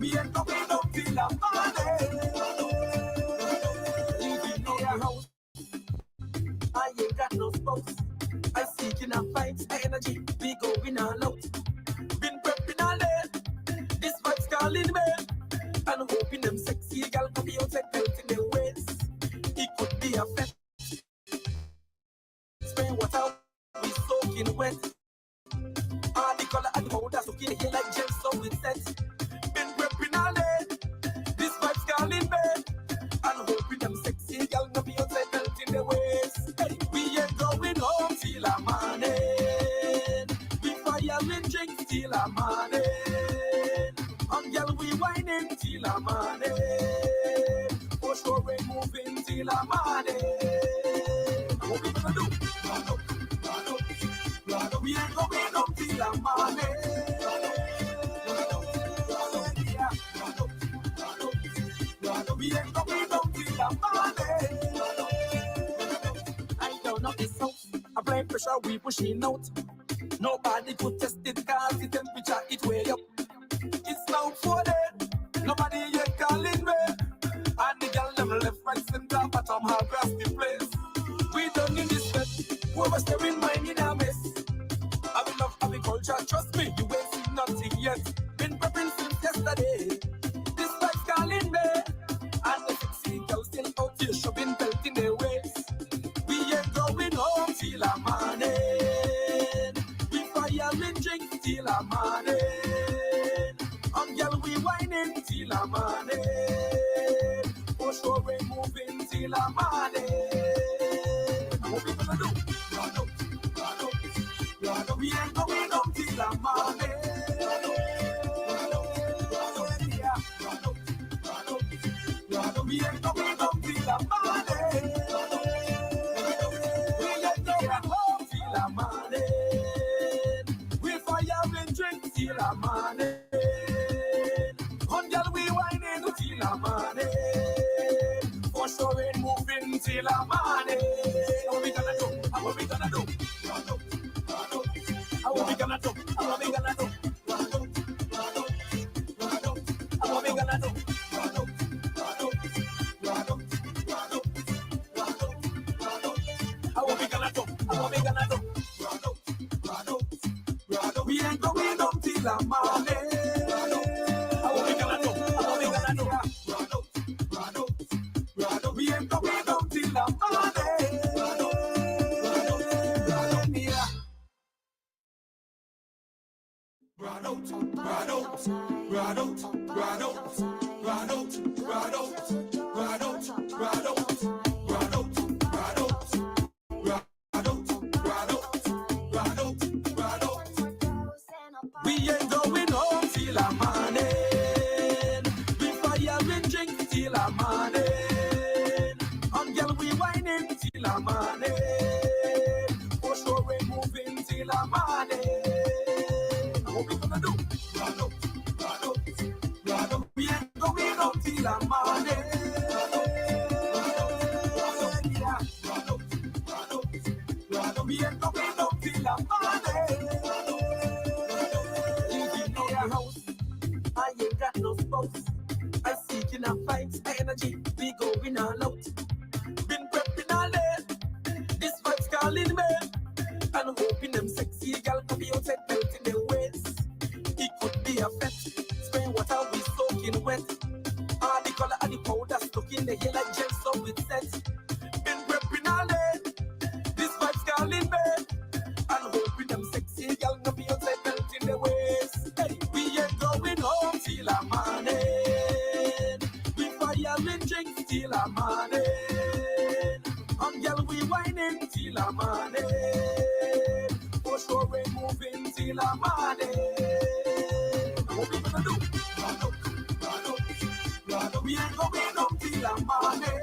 We ain't going up till the morning. Living in your house, I ain't got no spouse. I seeking a fight, energy, we going all out. Been prepping all day, this vibes calling me. And hoping them sexy gal come be outside melting their ways. It could be a fete. Spray water, we soaking wet. All the color and the powder soaking here like gems, so it's set. Been prepping all day, this vibes calling me. And hoping them sexy gal come be outside melting their ways. Hey, we ain't going home till a morning. We firing drinks till a morning. And girl, we whining till a morning. For sure we moving till a morning. What we gonna do? We ain't going up till a morning. We ain't going up till a morning. I don't know this house. Applying pressure, we pushing out. Nobody could test it cause the temperature it way up. It's now 4 days, nobody yet calling me. And the girl them left, right, center, bottom, half grass the place. We done in this bed, whoever staring mine in a mess. I will love agriculture, trust me, you ain't seen nothing yet. Been prepping since yesterday, this life's calling me. And the sexy girl still out here shoving belt in their waist. We ain't going home till a morning. We firing drinks till a morning. Girl, we whining till a morning. For sure we moving till a morning. What we gonna do? We ain't going up till a morning. We ain't going up till a morning. We ain't going home till a morning. We firing drinks till a morning. Girl, we whining till a morning. For sure we moving till a morning. What we gonna do? What we gonna do? What we gonna do? What we gonna do? What we gonna do? What we gonna do? What we gonna do? We ain't going up till a morning. We ain't going up till a morning. We ain't going home till a morning. We firing drinks till a morning. And girl, we whining till a morning. For sure we moving till a morning. What we gonna do? We ain't going up till a morning. We ain't going up till a morning. Living in your house, I ain't got no spouse. I seeking a fight, energy, we going all out. Been prepping all day, this vibes calling me. And hoping them sexy gal come be outside melting their waist. It could be a fete, spray water we soaking wet. All the color and the powder stuck in the hair like gems, so it's set. Been prepping all day, this vibes calling me. And hoping them sexy gal come be outside melting their waist. Hey, we ain't going home till a morning. We firing drinks till a morning. And girl, we whining till a morning. For sure we moving till a morning. What we gonna do? We ain't going up till a morning.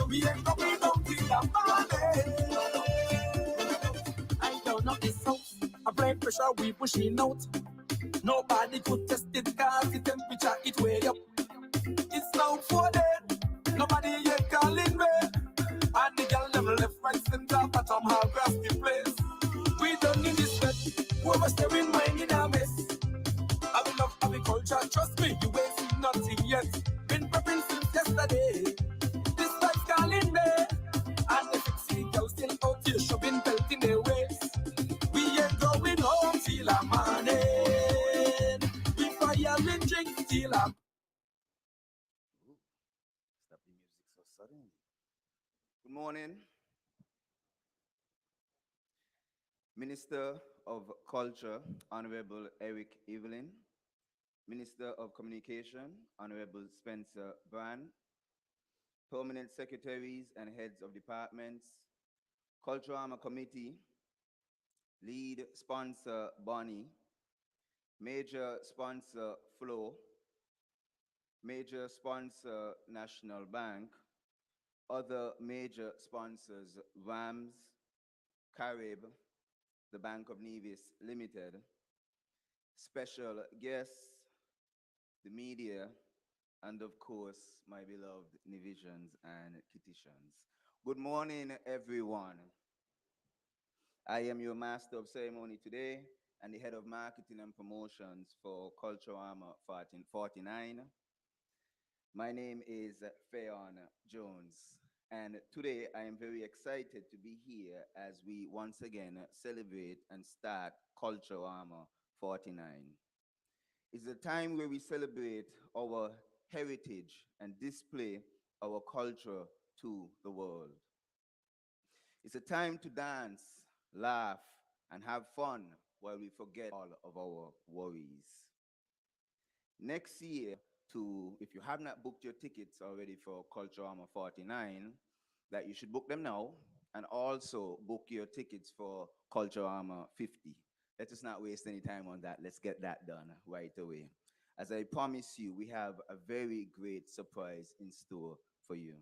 We ain't going up till a morning. I don't know this house. Apply pressure, we pushing out. Nobody could test it cause the temperature it way up. It's now 4 days, nobody yet calling me. And the girl them left, right, center, bottom, half grass the place. We done in this bed, Good morning, Minister of Culture, Honorable Eric Evelyn, Minister of Communication, Honorable Spencer Brand, Permanent Secretaries and Heads of Departments, Culturama Committee, Lead Sponsor Bonnie, Major Sponsor Flo, Major Sponsor National Bank, other major sponsors RAMS, Carib, the Bank of Nevis Limited, special guests, the media, and of course, my beloved Nevisians and Kittitians. Good morning, everyone. I am your master of ceremony today and the head of marketing and promotions for Culturama 1449. My name is Fayon Jones, and today I am very excited to be here as we once again celebrate and start Culturama 49. It's a time where we celebrate our heritage and display our culture to the world. It's a time to dance, laugh, and have fun while we forget all of our worries. Next year, if you have not booked your tickets already for Culturama 49, that you should book them now and also book your tickets for Culturama 50. Let us not waste any time on that. Let's get that done right away. As I promise you, we have a very great surprise in store for you.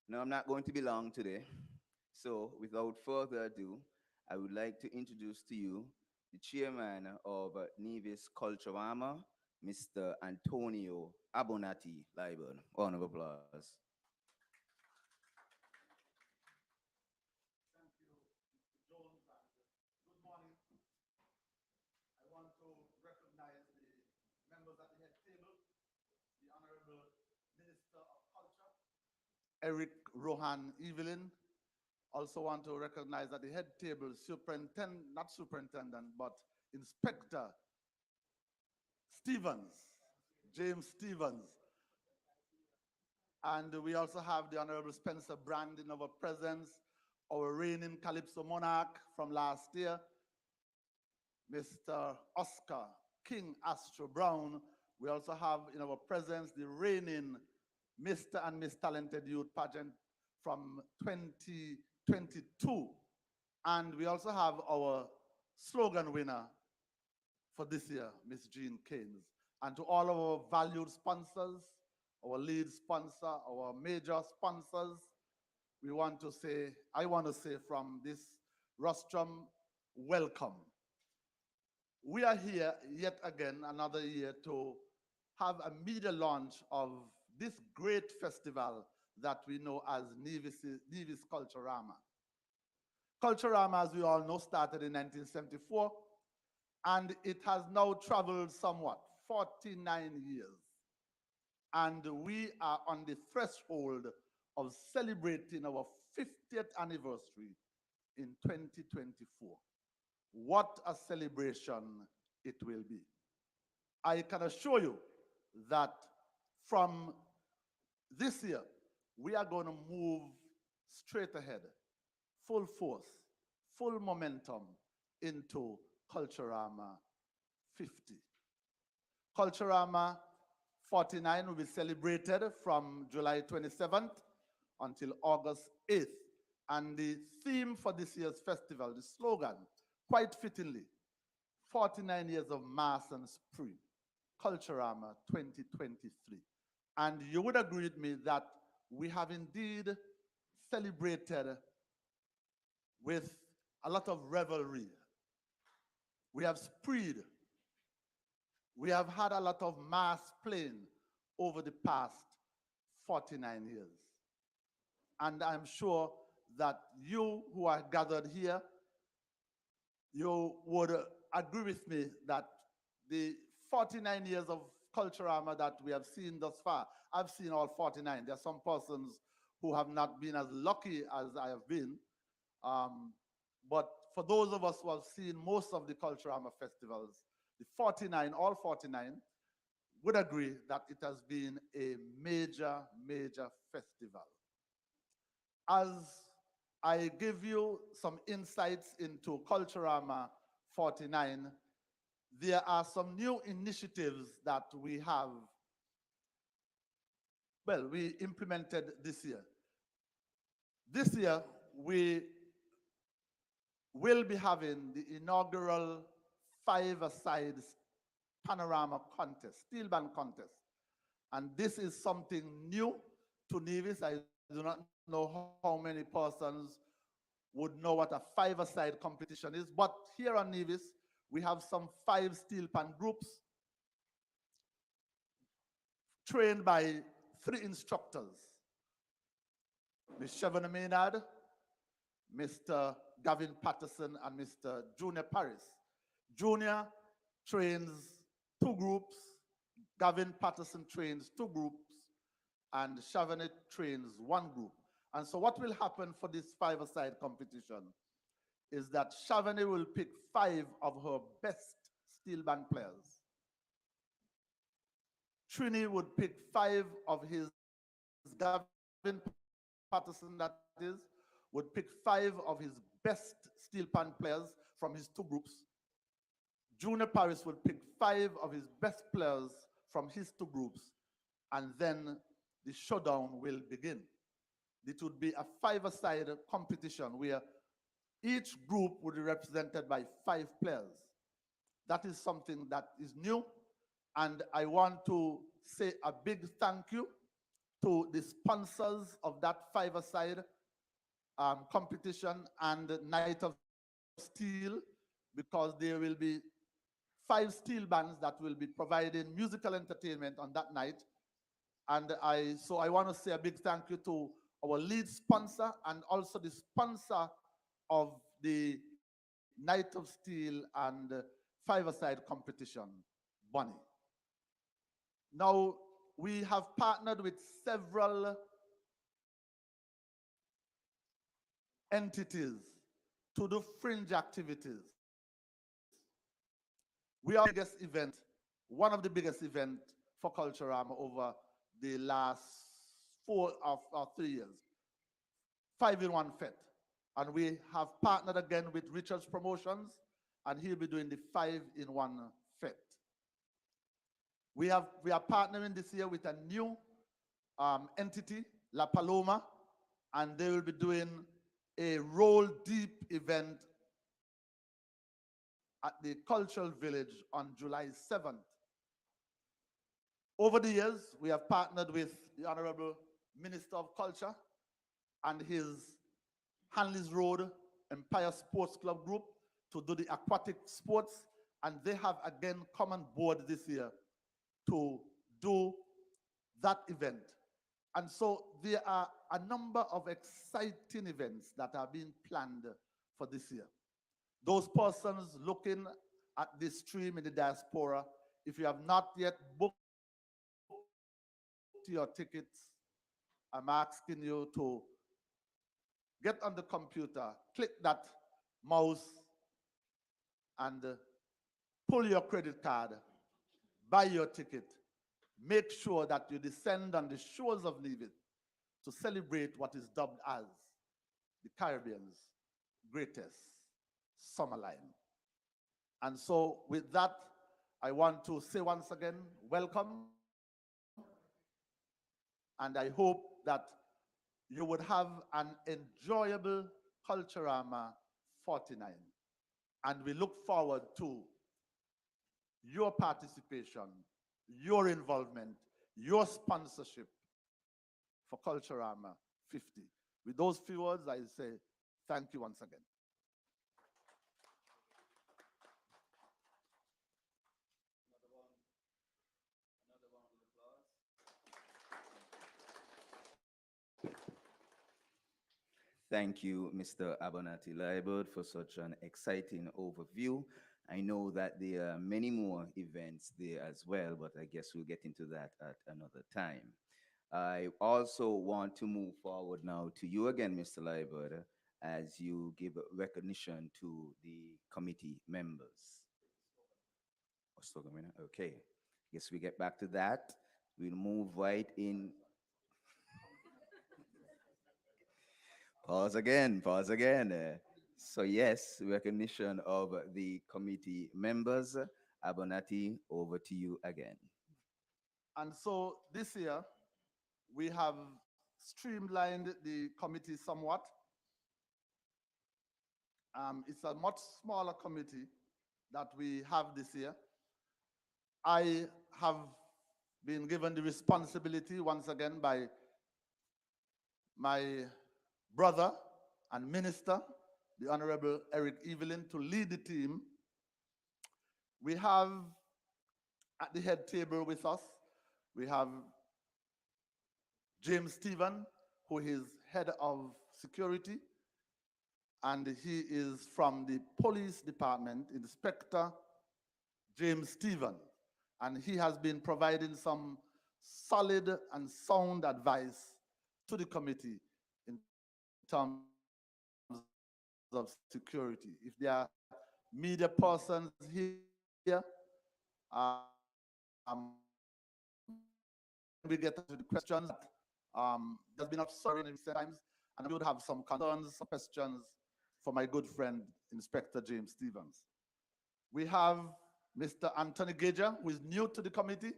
Now, I'm not going to be long today. So, without further ado, I would like to introduce to you the chairman of Nevis Culturama, Mr. Antonio Abonati Liburn. Round of applause. Thank you, Mr. Jones, and good morning. I want to recognize the members at the head table, the Honorable Minister of Culture, Eric Rohan Evelyn. Also want to recognize at the head table, not superintendent, but Inspector Stevens, James Stevens. And we also have the Honorable Spencer Brand in our presence, our reigning Calypso monarch from last year, Mr. Oscar King Astro Brown. We also have in our presence the reigning Mr. and Miss Talented Youth pageant from 2022. And we also have our slogan winner for this year, Miss Jean Keynes. And to all our valued sponsors, our lead sponsor, our major sponsors, I want to say from this rostrum, welcome. We are here yet again, another year, to have a media launch of this great festival that we know as Nevis Culturama. Culturama, as we all know, started in 1974, and it has now traveled somewhat, 49 years. And we are on the threshold of celebrating our 50th anniversary in 2024. What a celebration it will be. I can assure you that from this year, we are going to move straight ahead, full force, full momentum into Culturama 50. Culturama 49 will be celebrated from July 27th until August 8th. And the theme for this year's festival, the slogan, quite fittingly, 49 years of mass and spree, Culturama 2023. And you would agree with me that we have indeed celebrated with a lot of revelry. We have spreed. We have had a lot of mass playing over the past 49 years. And I'm sure that you who are gathered here, you would agree with me that the 49 years of Culturama that we have seen thus far, I've seen all 49. There are some persons who have not been as lucky as I have been. But for those of us who have seen most of the Culturama festivals, the 49, all 49, would agree that it has been a major, major festival. as I give you some insights into Culturama 49, there are some new initiatives that we implemented this year. This year, we will be having the inaugural five-a-side panorama contest, steel band contest. And this is something new to Nevis. I do not know how many persons would know what a five-a-side competition is, but here on Nevis, we have some 5 steel pan groups trained by 3 instructors, Ms. Chevron Maynard, Mr. Gavin Patterson, and Mr. Junior Paris. Junior trains 2 groups, Gavin Patterson trains 2 groups, and Chevronet trains 1 group. And so what will happen for this five-a-side competition is that Chevronet will pick 5 of her best steel band players. Trini would pick 5 of his, Gavin Patterson that is, would pick 5 of his best steel pan players from his 2 groups. Junior Paris would pick 5 of his best players from his 2 groups, and then the showdown will begin. It would be a five-a-side competition where each group would be represented by 5 players. That is something that is new, and I want to say a big thank you to the sponsors of that five-a-side competition and Night of Steel, because there will be 5 steel bands that will be providing musical entertainment on that night. And I want to say a big thank you to our lead sponsor and also the sponsor of the Night of Steel and five-a-side competition, Bonnie. Now, we have partnered with several entities to do fringe activities. We are the biggest event, one of the biggest events for Culturama over the last 4 or 3 years. 5-in-1 Fete. And we have partnered again with Richards Promotions, and he'll be doing the 5-in-1 Fete. We are partnering this year with a new entity, La Paloma, and they will be doing a roll deep event at the Cultural Village on July 7th. Over the years, we have partnered with the Honorable Minister of Culture and his Hanley's Road Empire Sports Club group to do the aquatic sports, and they have again come on board this year to do that event. And so there are a number of exciting events that are being planned for this year. Those persons looking at this stream in the diaspora, if you have not yet booked your tickets, I'm asking you to get on the computer, click that mouse, and pull your credit card, buy your ticket. Make sure that you descend on the shores of Nevis to celebrate what is dubbed as the Caribbean's greatest summer line. And so with that, I want to say once again, welcome. And I hope that you would have an enjoyable Culturama 49. And we look forward to your participation, your involvement, your sponsorship for Culturama 50. With those few words, I say thank you once again. Thank you, Mr. Abonati Liebert, for such an exciting overview. I know that there are many more events there as well, but I guess we'll get into that at another time. I also want to move forward now to you again, Mr. Liebert, as you give recognition to the committee members. Oh, slogan winner? Okay. Guess we get back to that. We'll move right in. Pause again, pause again. So yes, recognition of the committee members. Abonati, over to you again. And so this year, we have streamlined the committee somewhat. It's a much smaller committee that we have this year. I have been given the responsibility once again by my brother and minister, the Honorable Eric Evelyn, to lead the team. We have at the head table with us, we have James Stephen, who is head of security, and he is from the police department, Inspector James Stephen. And he has been providing some solid and sound advice to the committee in terms of security. If there are media persons here, um, when we get to the questions, there's been a sorry in recent times, and we would have some concerns, some questions for my good friend, Inspector James Stevens. We have Mr. Anthony Gager, who is new to the committee,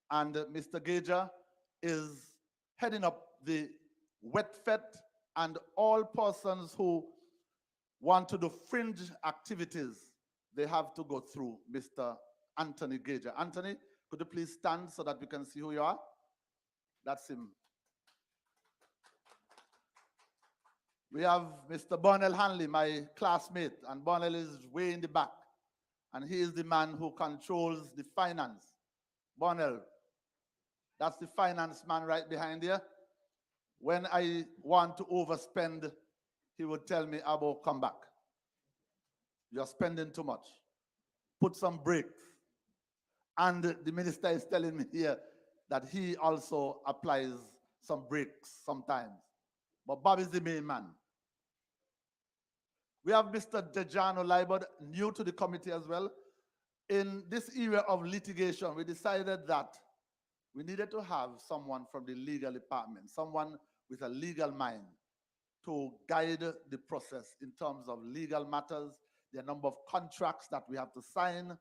and Mr. Gager is heading up the WetFet, and all persons who want to do fringe activities, they have to go through Mr. Anthony Gager. Anthony, could you please stand so that we can see who you are? That's him. We have Mr. Bonnell Hanley, my classmate, and Bonnell is way in the back. And he is the man who controls the finance. Bonnell, that's the finance man right behind here. When I want to overspend, he would tell me, Abo, come back. You're spending too much. Put some brakes. And the minister is telling me here that he also applies some brakes sometimes. But Bob is the main man. We have Mr. Dejano Libod, new to the committee as well. In this area of litigation, we decided that we needed to have someone from the legal department, someone with a legal mind to guide the process in terms of legal matters, the number of contracts that we have to sign.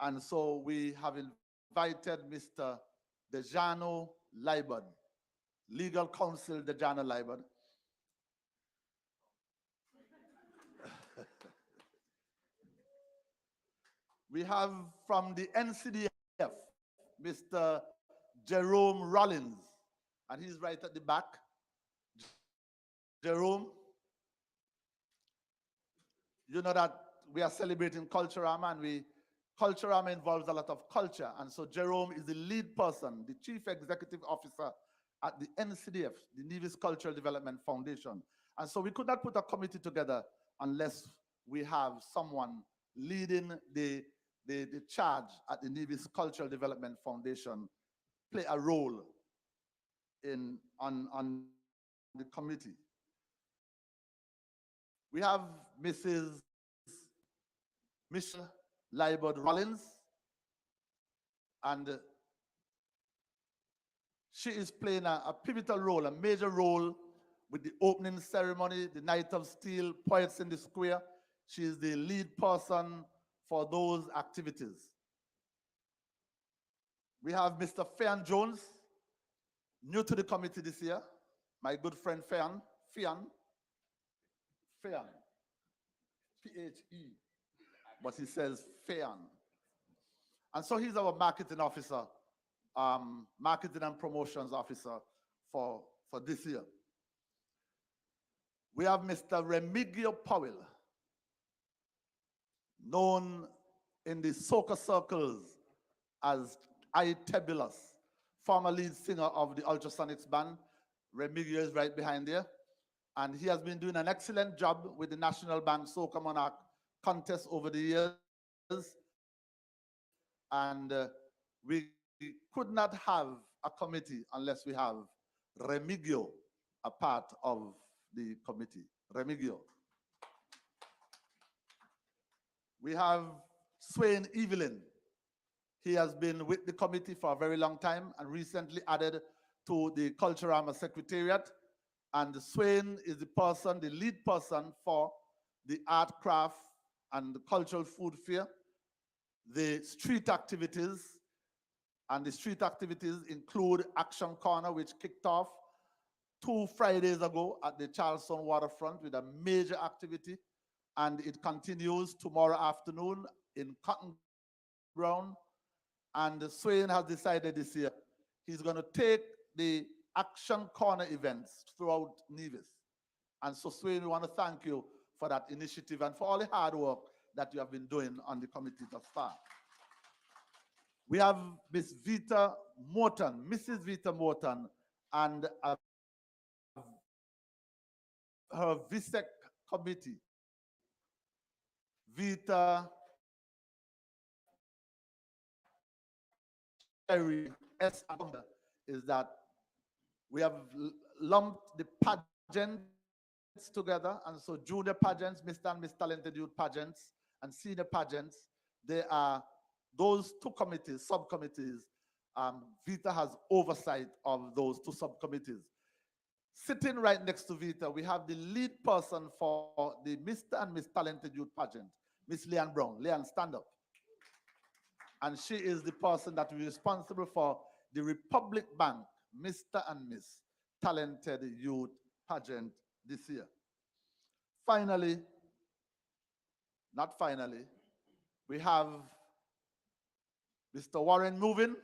And so we have invited Mr. Dejano Libod, legal counsel Dejano Libod. We have from the NCDF, Mr. Jerome Rollins, and he's right at the back. Jerome, you know that we are celebrating Culturama, and Culturama involves a lot of culture, and so Jerome is the lead person, the chief executive officer at the NCDF, the Nevis Cultural Development Foundation. And so we could not put a committee together unless we have someone leading the charge at the Nevis Cultural Development Foundation, play a role on the committee. We have Mrs. Michelle Libod Rollins, and she is playing a pivotal role, a major role with the opening ceremony, the Night of Steel, Poets in the Square. She is the lead person for those activities. We have Mr. Fian Jones, new to the committee this year. My good friend Fian, P-H-E, but he says Fian. And so he's our marketing officer, marketing and promotions officer for this year. We have Mr. Remigio Powell, known in the soca circles as I Tebulus, former lead singer of the Ultrasonics band. Remigio is right behind there. And he has been doing an excellent job with the National Band Soca Monarch contest over the years. And we could not have a committee unless we have Remigio a part of the committee. Remigio. We have Swain Evelyn. He has been with the committee for a very long time and recently added to the Culturama Secretariat. And Swain is the person, the lead person for the art craft and the cultural food fair, the street activities, and the street activities include Action Corner, which kicked off 2 Fridays ago at the Charleston waterfront with a major activity, and it continues tomorrow afternoon in Cotton Ground. And Swain has decided this year he's going to take the Action Corner events throughout Nevis. And so, Swain, we want to thank you for that initiative and for all the hard work that you have been doing on the committee thus far. We have Miss Vita Morton, Mrs. Vita Morton, and her VISEC committee. Vita Sherry S. is that we have lumped the pageants together, and so junior pageants, Mr. and Miss Talented Youth pageants, and senior pageants, they are those two committees, subcommittees. Vita has oversight of those two subcommittees. Sitting right next to Vita, we have the lead person for the Mr. and Miss Talented Youth pageant, Miss Leanne Brown. Leanne, stand up. And she is the person that is responsible for the Republic Bank Mr. and Miss Talented Youth pageant this year. Finally, not finally, we have Mr. Warren Movin.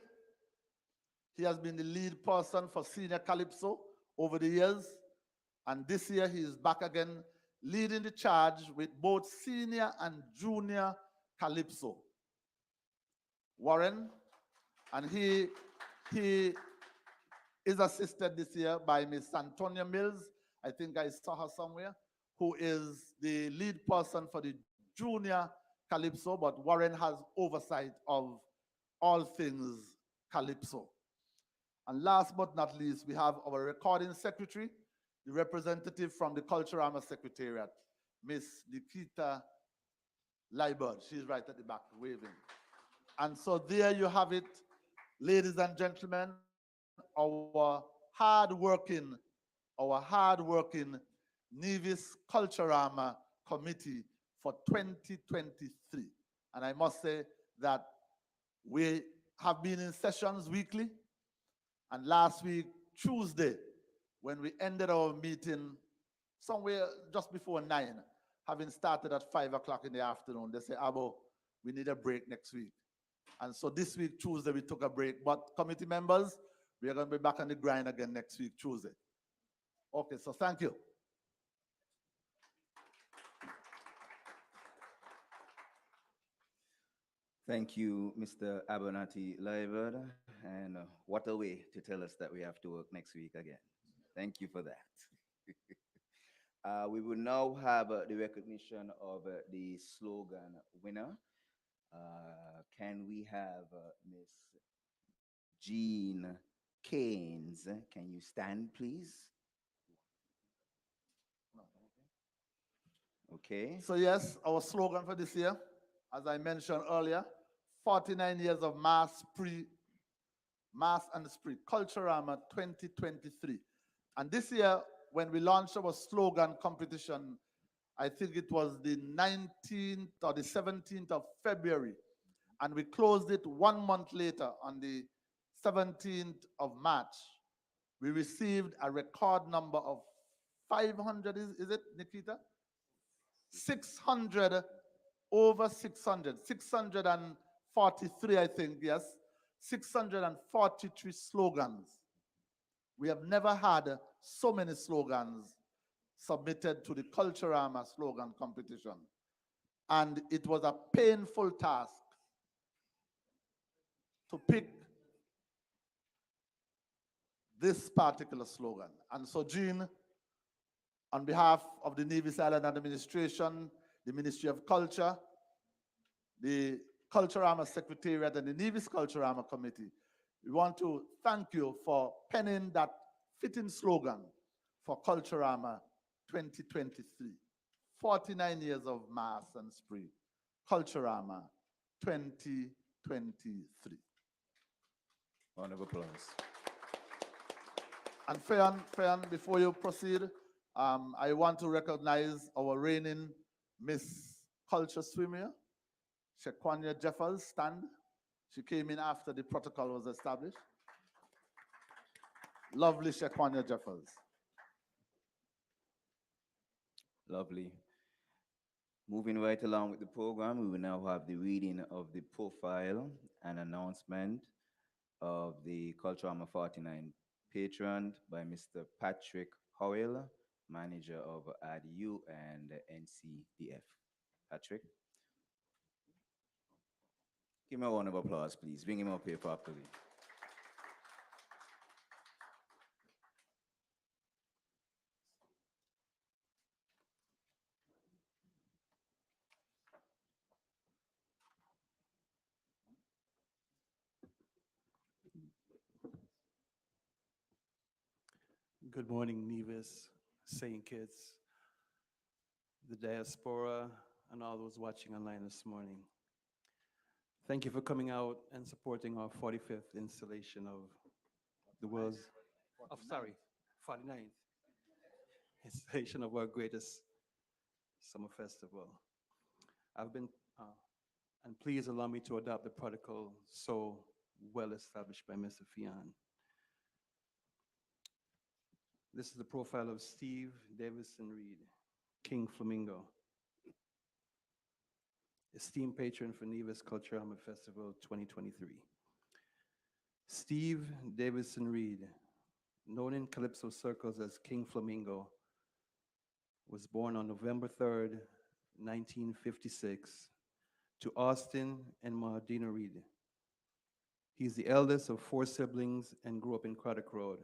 He has been the lead person for Senior Calypso over the years. And this year he is back again, leading the charge with both Senior and Junior Calypso. Warren, and he is assisted this year by Miss Antonia Mills. I think I saw her somewhere, who is the lead person for the Junior Calypso, but Warren has oversight of all things Calypso. And last but not least, we have our recording secretary, the representative from the Culturama Secretariat, Miss Nikita Liebert. She's right at the back, waving. And so there you have it, ladies and gentlemen, our hard-working Nevis Culturama Committee for 2023. And I must say that we have been in sessions weekly. And last week, Tuesday, when we ended our meeting somewhere just before 9, having started at 5 o'clock in the afternoon, they said, Abo, we need a break next week. And so this week, Tuesday, we took a break. But committee members, we are going to be back on the grind again next week, Tuesday. Okay, so thank you. Thank you, Mr. Abernathy Liver, and what a way to tell us that we have to work next week again. Thank you for that. We will now have the recognition of the slogan winner. Can we have Miss Jean Keynes? Can you stand, please? Okay. So yes, our slogan for this year, as I mentioned earlier, 49 years of mass and spree, Culturama 2023. And this year, when we launched our slogan competition, I think it was the 19th or the 17th of February, and we closed it 1 month later on the 17th of March. We received a record number of 500, is it, Nikita? 600, over 600, 643, I think, yes, 643 slogans. We have never had so many slogans submitted to the Culturama slogan competition. And it was a painful task to pick this particular slogan. And so, Jean, on behalf of the Nevis Island Administration, the Ministry of Culture, the Culturama Secretariat, and the Nevis Culturama Committee, we want to thank you for penning that fitting slogan for Culturama 2023. 49 years of mass and spree. Culturama 2023. Round of applause. And Fayan, before you proceed, I want to recognize our reigning Miss Culture Swimmer, Shequania Jeffers, stand. She came in after the protocol was established. Lovely Shequania Jeffers. Lovely. Moving right along with the program, we will now have the reading of the profile and announcement of the Culturama 49 patron by Mr. Patrick Howell, manager of ADU and NCDF. Patrick, give him a round of applause, please. Bring him up here properly. Good morning, Nevis, St. Kitts, the diaspora, and all those watching online this morning. Thank you for coming out and supporting our 45th installation of the world's, oh, sorry, 49th installation of our greatest summer festival. I've been, and please allow me to adopt the protocol so well established by Mr. Fian. This is the profile of Steve Davison Reed, King Flamingo, esteemed patron for Nevis Culturama Festival 2023. Steve Davison Reed, known in Calypso circles as King Flamingo, was born on November 3rd, 1956, to Austin and Maudina Reed. He's the eldest of 4 siblings and grew up in Craddock Road.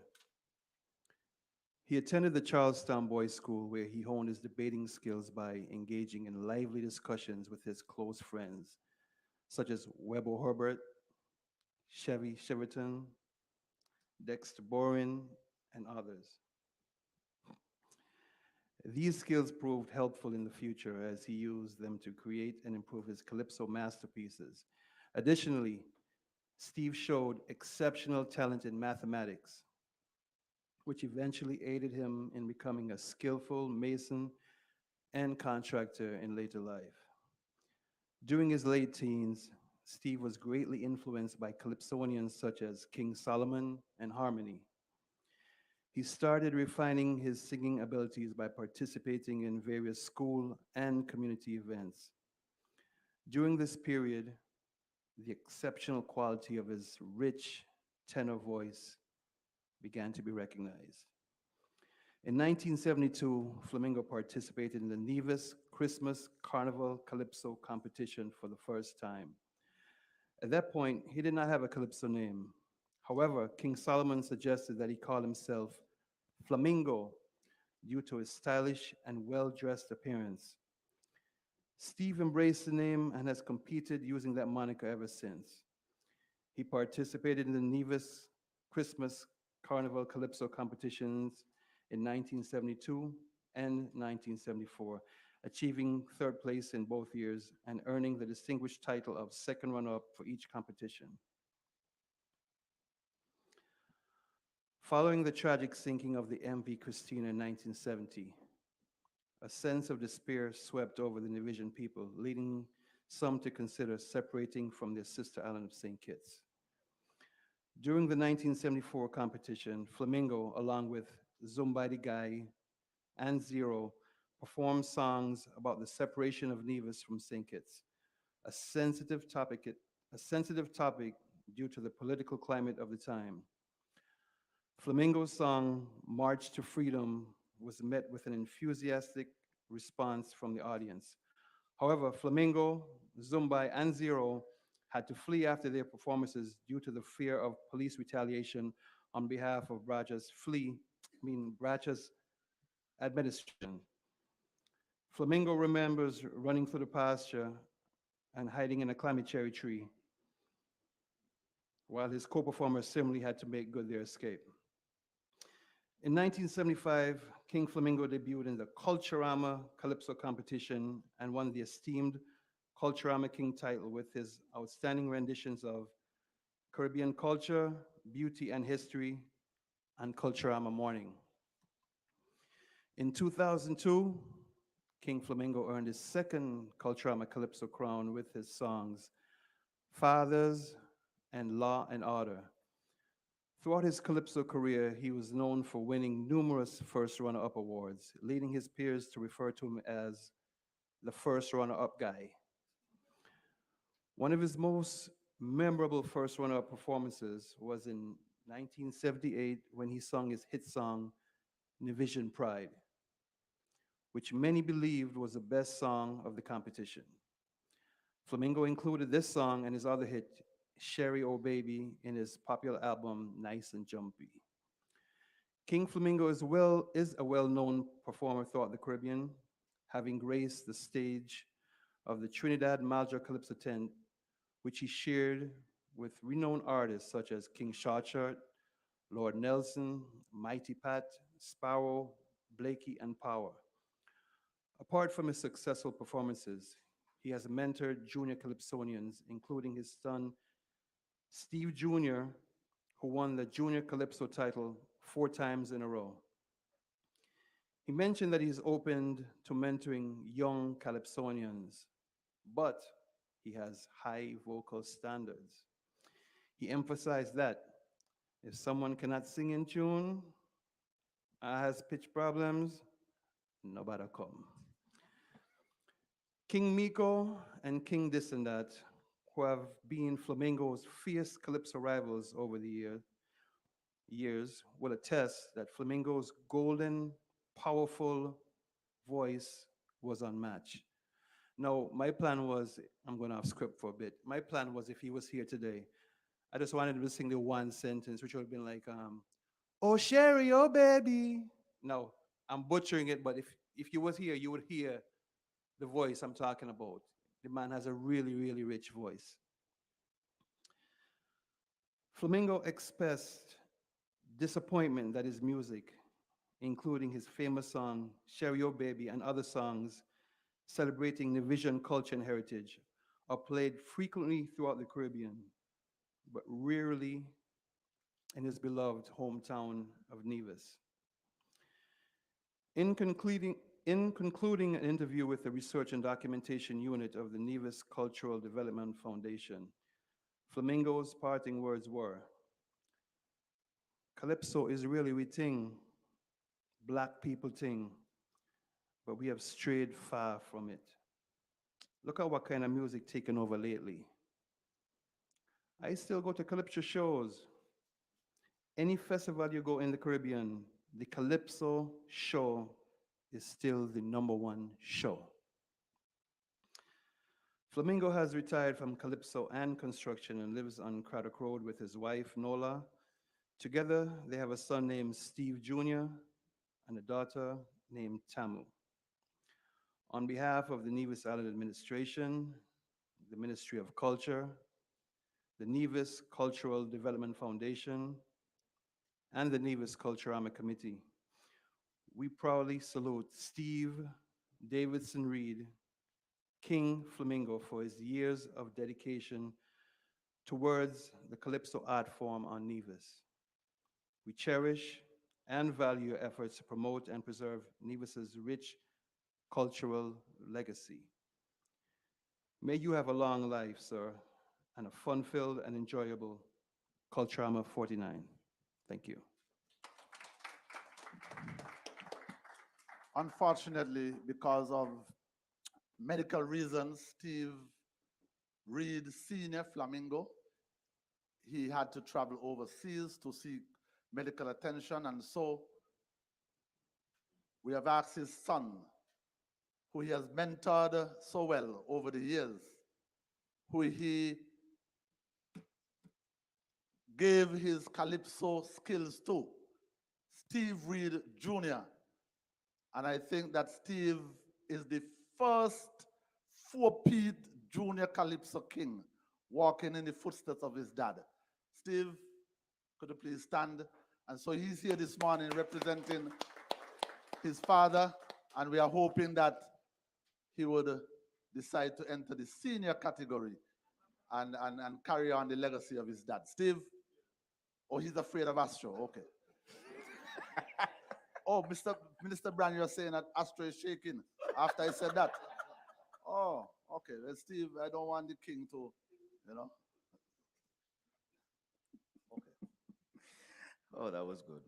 He attended the Charlestown Boys School, where he honed his debating skills by engaging in lively discussions with his close friends, such as Webber Herbert, Chevy Cheverton, Dexter Boren, and others. These skills proved helpful in the future as he used them to create and improve his calypso masterpieces. Additionally, Steve showed exceptional talent in mathematics, which eventually aided him in becoming a skillful mason and contractor in later life. During his late teens, Steve was greatly influenced by calypsonians such as King Solomon and Harmony. He started refining his singing abilities by participating in various school and community events. During this period, the exceptional quality of his rich tenor voice began to be recognized. In 1972, Flamingo participated in the Nevis Christmas Carnival Calypso competition for the first time. At that point, he did not have a calypso name. However, King Solomon suggested that he call himself Flamingo due to his stylish and well-dressed appearance. Steve embraced the name and has competed using that moniker ever since. He participated in the Nevis Christmas Carnival Calypso competitions in 1972 and 1974, achieving 3rd place in both years and earning the distinguished title of second runner-up for each competition. Following the tragic sinking of the MV Christina in 1970, a sense of despair swept over the Nevisian people, leading some to consider separating from their sister island of St. Kitts. During the 1974 competition, Flamingo, along with Zumba the Guy and Zero, performed songs about the separation of Nevis from St. Kitts, a sensitive topic due to the political climate of the time. Flamingo's song, March to Freedom, was met with an enthusiastic response from the audience. However, Flamingo, Zumbai, and Zero had to flee after their performances due to the fear of police retaliation on behalf of Bracha's administration. Flamingo remembers running through the pasture and hiding in a climate cherry tree, while his co-performers similarly had to make good their escape. In 1975, King Flamingo debuted in the Culturama Calypso competition and won the esteemed Culturama King title with his outstanding renditions of Caribbean culture, beauty, and history, and Culturama Morning. In 2002, King Flamingo earned his second Culturama Calypso crown with his songs Fathers and Law and Order. Throughout his Calypso career, he was known for winning numerous first runner up awards, leading his peers to refer to him as the first runner up guy. One of his most memorable first runner up performances was in 1978 when he sung his hit song, Nevision Pride, which many believed was the best song of the competition. Flamingo included this song and his other hit, Sherry Oh Baby, in his popular album, Nice and Jumpy. King Flamingo is a well-known performer throughout the Caribbean, having graced the stage of the Trinidad Major Calypso tent, which he shared with renowned artists such as King Shortshort, Lord Nelson, Mighty Pat, Sparrow, Blakey, and Power. Apart from his successful performances, he has mentored junior calypsonians, including his son, Steve Jr., who won the Junior Calypso title 4 times in a row. He mentioned that he's opened to mentoring young calypsonians, but he has high vocal standards. He emphasized that if someone cannot sing in tune or has pitch problems, nobody come. King Miko and King This and That, who have been Flamingo's fierce calypso rivals over the years, will attest that Flamingo's golden, powerful voice was unmatched. Now, my plan was, I'm going to have script for a bit. My plan was if he was here today, I just wanted him to sing the one sentence, which would have been like, oh, Sherry, oh, baby. No, I'm butchering it, but if you was here, you would hear the voice I'm talking about. The man has a really, really rich voice. Flamingo expressed disappointment that his music, including his famous song, Sherry Oh Baby, and other songs celebrating Nevisian culture and heritage, are played frequently throughout the Caribbean, but rarely in his beloved hometown of Nevis. In concluding an interview with the Research and Documentation Unit of the Nevis Cultural Development Foundation, Flamingo's parting words were, Calypso is really we thing, black people thing, but we have strayed far from it. Look at what kind of music taken over lately. I still go to Calypso shows. Any festival you go in the Caribbean, the Calypso show is still the #1 show. Flamingo has retired from Calypso and construction and lives on Craddock Road with his wife, Nola. Together, they have a son named Steve Jr. and a daughter named Tamu. On behalf of the Nevis Island Administration, the Ministry of Culture, the Nevis Cultural Development Foundation, and the Nevis Culturama Committee, we proudly salute Steve Davidson Reed, King Flamingo, for his years of dedication towards the Calypso art form on Nevis. We cherish and value your efforts to promote and preserve Nevis's rich cultural legacy. May you have a long life, sir, and a fun-filled and enjoyable Culturama 49. Thank you. Unfortunately, because of medical reasons, Steve Reed Sr. Flamingo, he had to travel overseas to seek medical attention, and so we have asked his son, who he has mentored so well over the years, who he gave his calypso skills to, Steve Reed Jr. And I think that Steve is the first four-peat junior calypso king walking in the footsteps of his dad. Steve, could you please stand? And so he's here this morning representing his father, and we are hoping that he would decide to enter the senior category and carry on the legacy of his dad. Steve, oh, he's afraid of Astro, okay. Oh, Mr. Minister Brand, you're saying that Astro is shaking after I said that. Oh, okay. Well, Steve, I don't want the king to, you know. Okay. Oh, that was good.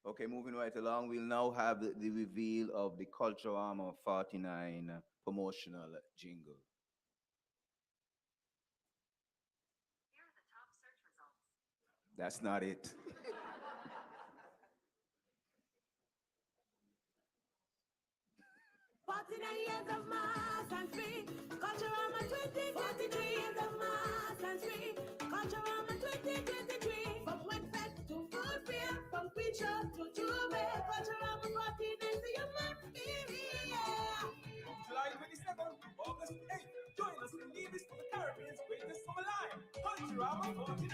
Okay, moving right along, we'll now have the reveal of the Culturama 49 promotional jingle. That's not it. 49 years of mass and free. Culturama 2023 years of mass and free. Culturama 2023. From Wetfest to Food Fair, from Preacher to Juve. Culturama 49 to your man. Yeah. July 27th, August 8th. Join us in Nevis for the Caribbean's greatest summer live. Culturama 49.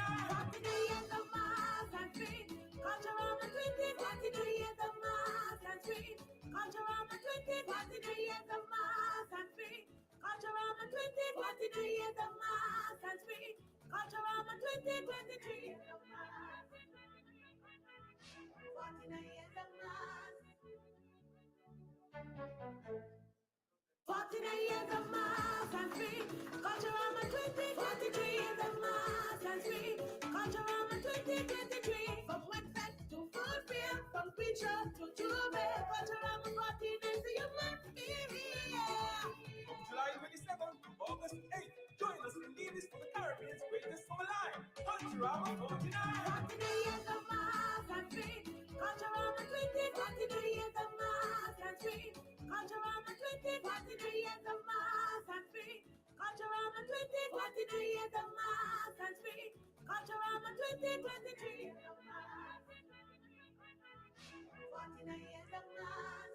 49 years of mass and free. Culturama 2023 years of mass and free. Culturama 2023 years of mass and free. Culturama 2023 years of mass and free. Culturama 2023 years of mass. 49 years of mass. 49 years of mass and free. Culturama 2023 years of mass and free. Culturama 2023. From Wetfest to Food Fair, from Preacher to Juve. Culturama 49 to your man. Yeah. July 27th, August 8th. Join us in Nevis for the Caribbean's greatest summer live. Culturama 49. 49 years of mass and free. Culturama 2023 years of mass and free. Culturama 2023 years of mass and free. Culturama 2023 years of mass and free. Culturama 2023 years of mass. 49 years of mass.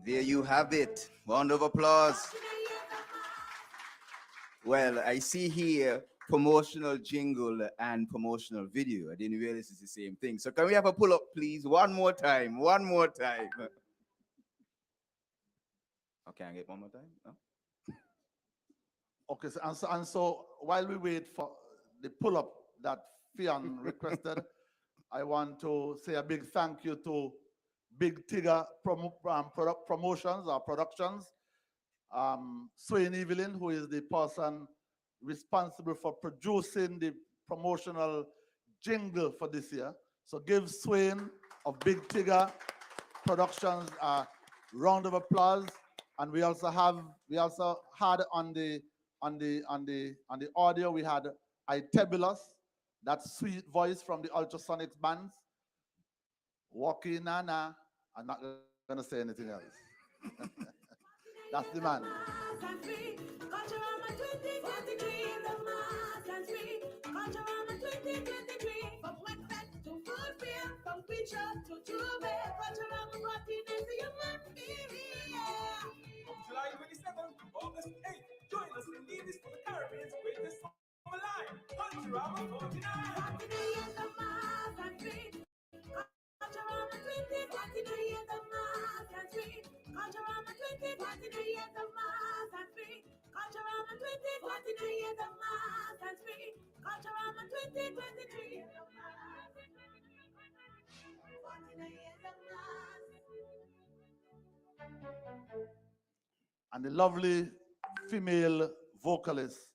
There you have it. Round of applause. 49 years of mass. Well, I see here promotional jingle and promotional video. I didn't realize it's the same thing. So can we have a pull up, please? One more time. One more time. Okay, I get one more time? No? Okay, so while we wait for the pull-up that Fian requested, I want to say a big thank you to Big Tigger Promotions or Productions, Swain Evelyn, who is the person responsible for producing the promotional jingle for this year. So give Swain of Big Tigger Productions a round of applause. And we also had on the audio, we had Itebulus, that sweet voice from the Ultrasonics bands. Walking Nana. I'm not gonna say anything else. That's the man. Culturama 2023 is a mass and free. Culturama 2023. From Wetfest to Food Fair, from Preacher to Juve. Culturama 49 to your man. Yeah. July 27th, August 8th. Join us in Nevis for the Caribbean's greatest summer live. Culturama 49. 49 years of mass and free. Culturama 2023 years of mass and free. Culturama 2023 years of mass and free. Culturama 2023 years of mass and free. Culturama 2023 years of mass. 49 years of mass. And the lovely female vocalist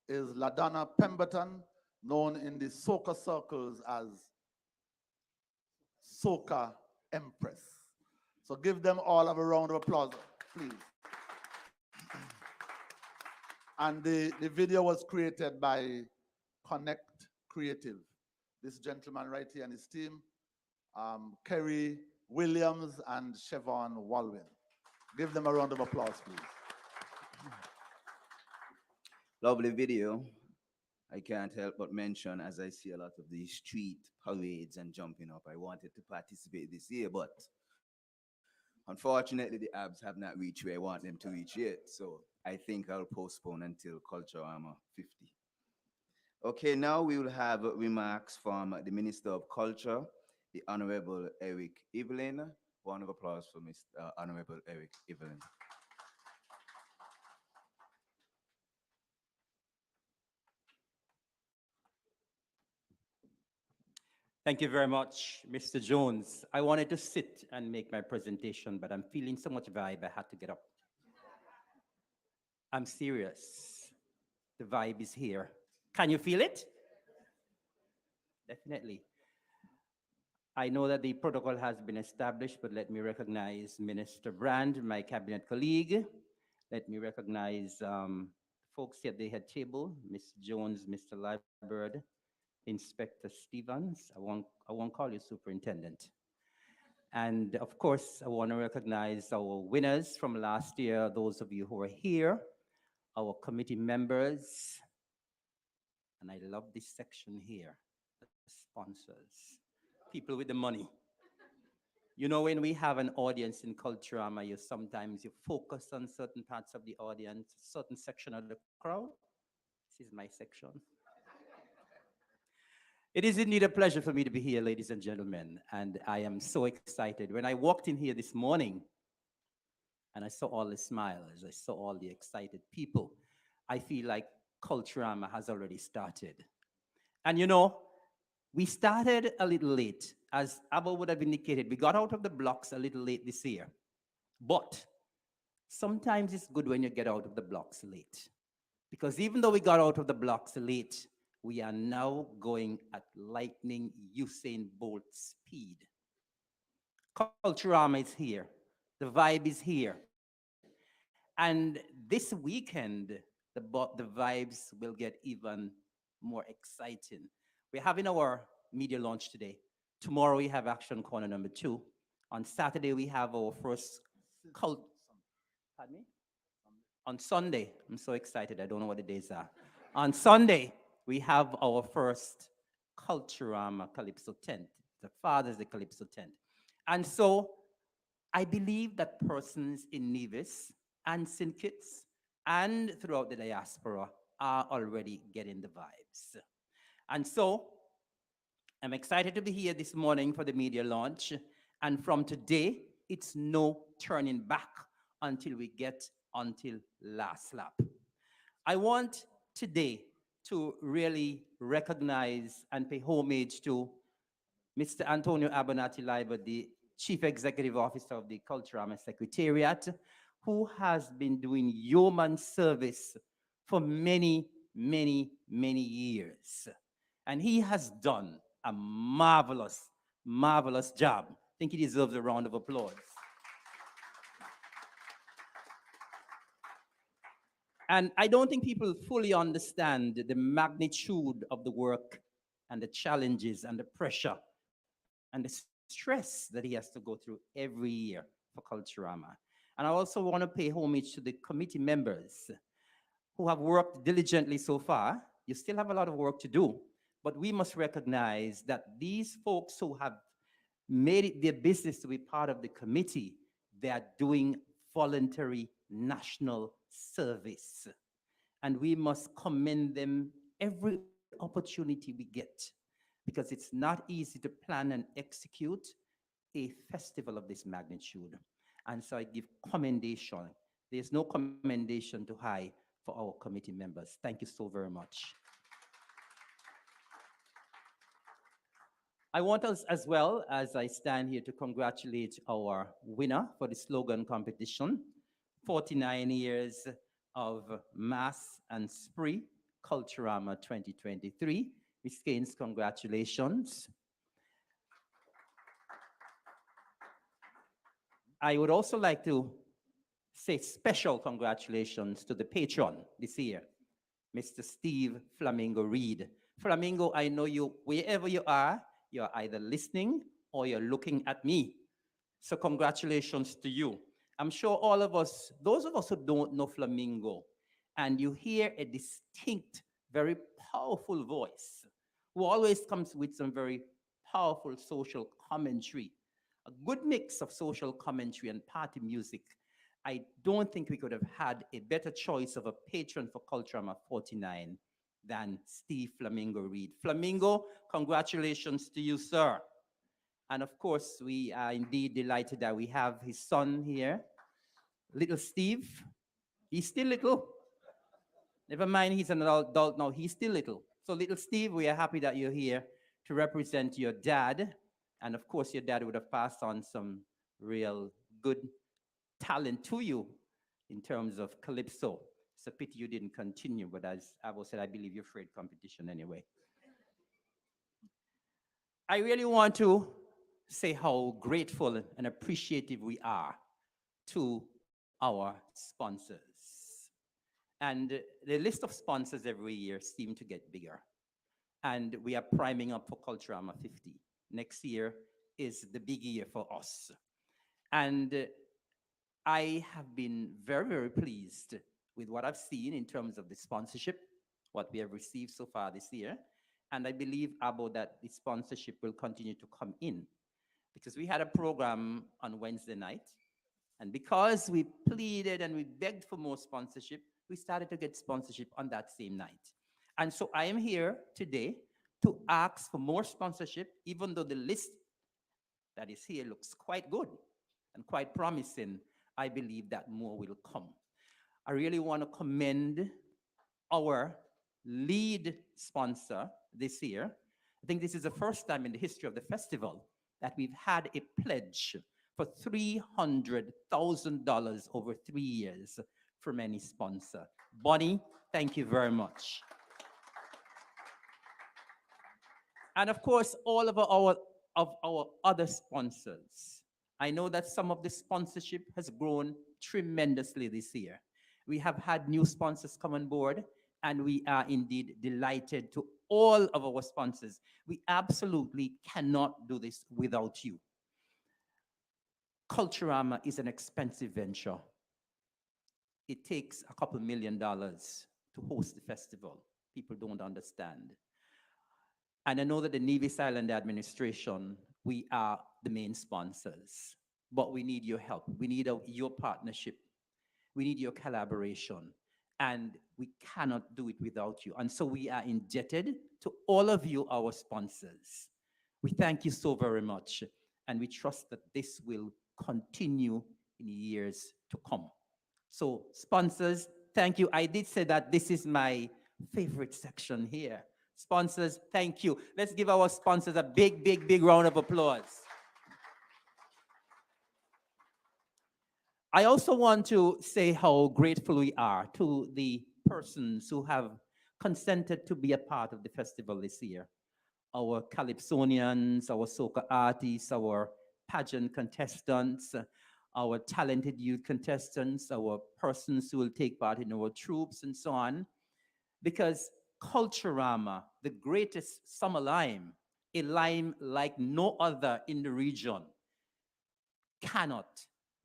is LaDonna Pemberton, known in the soca circles as Soca Empress. So give them all a round of applause, please. And the video was created by Connect Creative. This gentleman right here and his team, Kerry Williams and Siobhan Walwyn. Give them a round of applause, please. Lovely video. I can't help but mention, as I see a lot of these street parades and jumping up, I wanted to participate this year, but unfortunately, the abs have not reached where I want them to reach yet. So I think I'll postpone until Culturama 50. Okay, now we will have remarks from the Minister of Culture, the Honorable Eric Evelyn. Round of applause for Mr. Honorable Eric Evelyn. Thank you very much, Mr. Jones. I wanted to sit and make my presentation, but I'm feeling so much vibe, I had to get up. I'm serious. The vibe is here. Can you feel it? Definitely. I know that the protocol has been established, but let me recognize Minister Brand, my cabinet colleague. Let me recognize folks at the head table, Ms. Jones, Mr. Liebert, Inspector Stevens. I won't call you superintendent. And of course, I want to recognize our winners from last year, those of you who are here, our committee members, and I love this section here, the sponsors, people with the money. You know, when we have an audience in Culturama, you focus on certain parts of the audience, certain section of the crowd. This is my section. It is indeed a pleasure for me to be here, ladies and gentlemen, and I am so excited. When I walked in here this morning and I saw all the smiles, I saw all the excited people, I feel like Culturama has already started. And you know, we started a little late. As Abba would have indicated, we got out of the blocks a little late this year. But sometimes it's good when you get out of the blocks late. Because even though we got out of the blocks late, we are now going at lightning Usain Bolt speed. Culturama is here. The vibe is here. And this weekend, the vibes will get even more exciting. We're having our media launch today. Tomorrow we have Action Corner number 2. On Saturday we have our first cult. Pardon me? On Sunday, I'm so excited, I don't know what the days are. On Sunday, we have our first Culturama Calypso tent. The Father's the Calypso tent. And so I believe that persons in Nevis and St. Kitts and throughout the diaspora are already getting the vibes. And so I'm excited to be here this morning for the media launch. And from today, it's no turning back until we get until last lap. I want today to really recognize and pay homage to Mr. Antonio Abernathy Leiber, the Chief Executive Officer of the Culturama Secretariat, who has been doing yeoman service for many, many, many years. And he has done a marvelous, marvelous job. I think he deserves a round of applause. And I don't think people fully understand the magnitude of the work and the challenges and the pressure and the stress that he has to go through every year for Culturama. And I also want to pay homage to the committee members who have worked diligently so far. You still have a lot of work to do, but we must recognize that these folks who have made it their business to be part of the committee, they are doing voluntary national service. And we must commend them every opportunity we get, because it's not easy to plan and execute a festival of this magnitude. And so I give commendation. There's no commendation too high for our committee members. Thank you so very much. I want us as well, as I stand here, to congratulate our winner for the slogan competition, 49 years of mass and spree, Culturama 2023. Ms. Keynes, congratulations. I would also like to say special congratulations to the patron this year, Mr. Steve Flamingo Reed. Flamingo, I know you, wherever you are, you're either listening or you're looking at me. So congratulations to you. I'm sure all of us, those of us who don't know Flamingo, and you hear a distinct, very powerful voice, who always comes with some very powerful social commentary, a good mix of social commentary and party music. I don't think we could have had a better choice of a patron for Culturama 49 than Steve Flamingo Reed. Flamingo, congratulations to you, sir. And of course, we are indeed delighted that we have his son here, little Steve. He's still little. Never mind, he's an adult now. He's still little. So little Steve, we are happy that you're here to represent your dad. And of course, your dad would have passed on some real good talent to you in terms of calypso. It's a pity you didn't continue, but as Abo said, I believe you're afraid competition anyway. I really want to say how grateful and appreciative we are to our sponsors. And the list of sponsors every year seem to get bigger. And we are priming up for Culturama 50. Next year is the big year for us. And I have been very, very pleased with what I've seen in terms of the sponsorship, what we have received so far this year. And I believe, Abo, that the sponsorship will continue to come in because we had a program on Wednesday night. And because we pleaded and we begged for more sponsorship, we started to get sponsorship on that same night. And so I am here today to ask for more sponsorship, even though the list that is here looks quite good and quite promising. I believe that more will come. I really want to commend our lead sponsor this year. I think this is the first time in the history of the festival that we've had a pledge for $300,000 over 3 years from any sponsor. Bonnie, thank you very much. And of course, all of our other sponsors. I know that some of the sponsorship has grown tremendously this year. We have had new sponsors come on board, and we are indeed delighted to all of our sponsors. We absolutely cannot do this without you. Culturama is an expensive venture. It takes a couple $1 million to host the festival. People don't understand. And I know that the Nevis Island administration, we are the main sponsors, but we need your help. We need your partnership. We need your collaboration. And we cannot do it without you. And so we are indebted to all of you, our sponsors. We thank you so very much. And we trust that this will continue in years to come. So sponsors, thank you. I did say that this is my favorite section here. Sponsors, thank you. Let's give our sponsors a big, big, big round of applause. I also want to say how grateful we are to the persons who have consented to be a part of the festival this year. Our calypsonians, our soca artists, our pageant contestants, our talented youth contestants, our persons who will take part in our troops and so on. Because Culturama, the greatest summer lime, a lime like no other in the region, cannot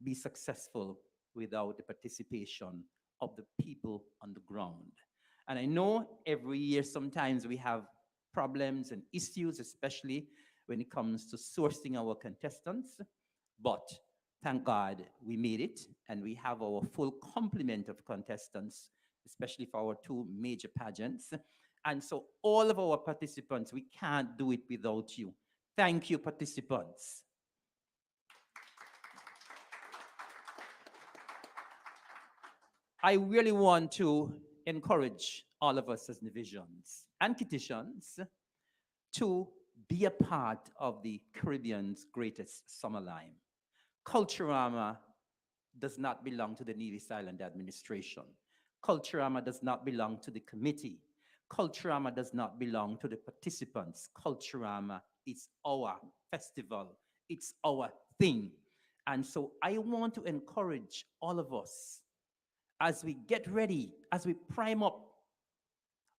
be successful without the participation of the people on the ground. And I know every year sometimes we have problems and issues, especially when it comes to sourcing our contestants, but thank God we made it, and we have our full complement of contestants, especially for our two major pageants. And so all of our participants, we can't do it without you. Thank you, participants. I really want to encourage all of us as Nevisians and Kitishans to be a part of the Caribbean's greatest summer lime. Culturama does not belong to the Nevis Island administration. Culturama does not belong to the committee. Culturama does not belong to the participants. Culturama is our festival. It's our thing. And so I want to encourage all of us as we get ready, as we prime up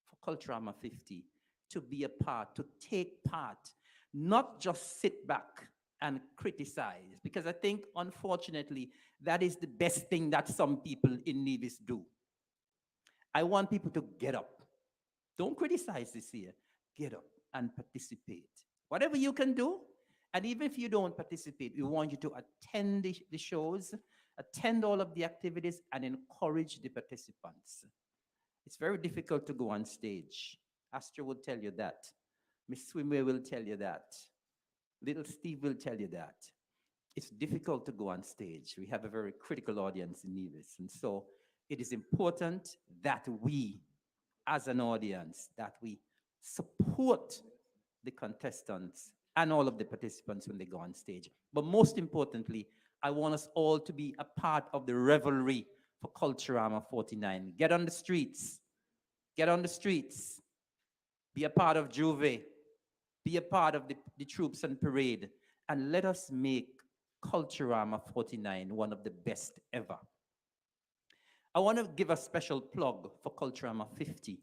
for Culturama 50, to be a part, to take part, not just sit back and criticize, because I think, unfortunately, that is the best thing that some people in Nevis do. I want people to get up. Don't criticize this year. Get up and participate. Whatever you can do, and even if you don't participate, we want you to attend the shows, attend all of the activities, and encourage the participants. It's very difficult to go on stage. Astra will tell you that. Miss Swimway will tell you that. Little Steve will tell you that. It's difficult to go on stage. We have a very critical audience in Nevis. And so it is important that we, as an audience, that we support the contestants, and all of the participants when they go on stage. But most importantly, I want us all to be a part of the revelry for Culturama 49. Get on the streets. Get on the streets. Be a part of Juve. Be a part of the troops and parade. And let us make Culturama 49 one of the best ever. I want to give a special plug for Culturama 50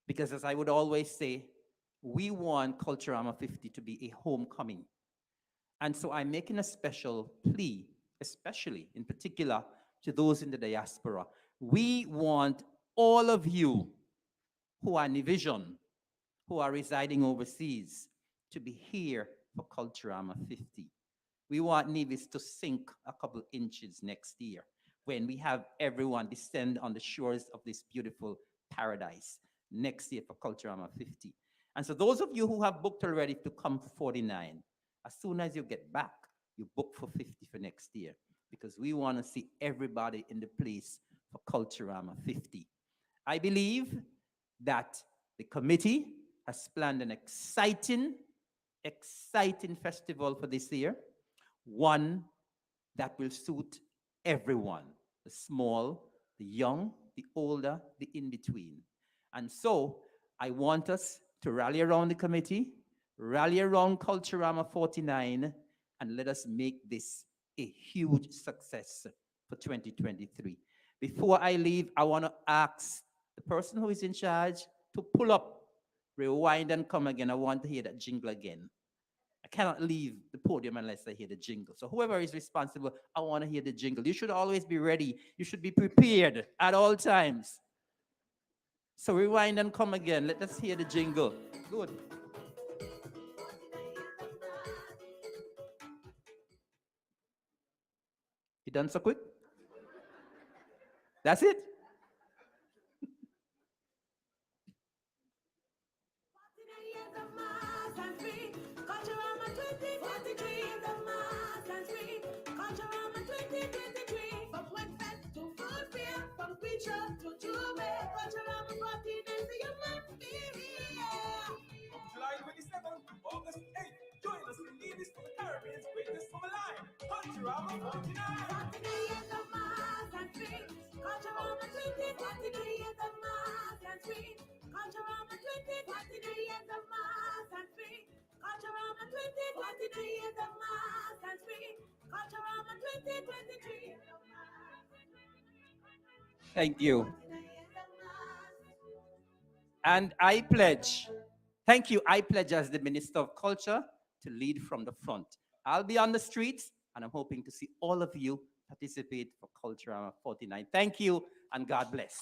because, as I would always say, we want Culturama 50 to be a homecoming. And so I'm making a special plea, especially in particular to those in the diaspora. We want all of you who are Nivision, who are residing overseas, to be here for Culturama 50. We want Nevis to sink a couple inches next year when we have everyone descend on the shores of this beautiful paradise next year for Culturama 50. And so those of you who have booked already to come for 49, as soon as you get back, you book for 50 for next year because we want to see everybody in the place for Culturama 50. I believe that the committee has planned an exciting festival for this year, one that will suit everyone, the small, the young, the older, the in-between. And so I want us to rally around the committee, rally around Culturama 49, and let us make this a huge success for 2023. Before I leave, I want to ask the person who is in charge to pull up, rewind, and come again. I want to hear that jingle again. I cannot leave the podium unless I hear the jingle. So whoever is responsible, I want to hear the jingle. You should always be ready. You should be prepared at all times. So rewind and come again. Let us hear the jingle. Good. You done so quick? That's it? July 27th to August 8th. Join us in Nevis for the Caribbean's greatest summer line. Culturama 49. Thank you. And I pledge, thank you, I pledge as the Minister of Culture to lead from the front. I'll be on the streets, and I'm hoping to see all of you participate for Culturama 49. Thank you, and God bless.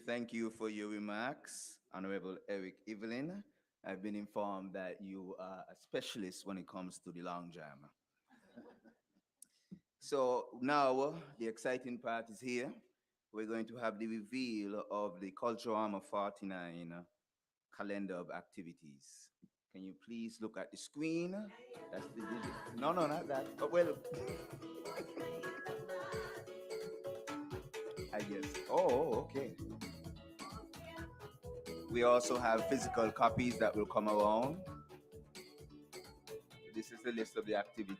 Thank you for your remarks, Honorable Eric Evelyn. I've been informed that you are a specialist when it comes to the long jam. So now the exciting part is here. We're going to have the reveal of the Culturama 49 calendar of activities. Can you please look at the screen? That's the digit. No, no, not that. Oh, well, I guess. Oh, okay. We also have physical copies that will come around. This is the list of the activities.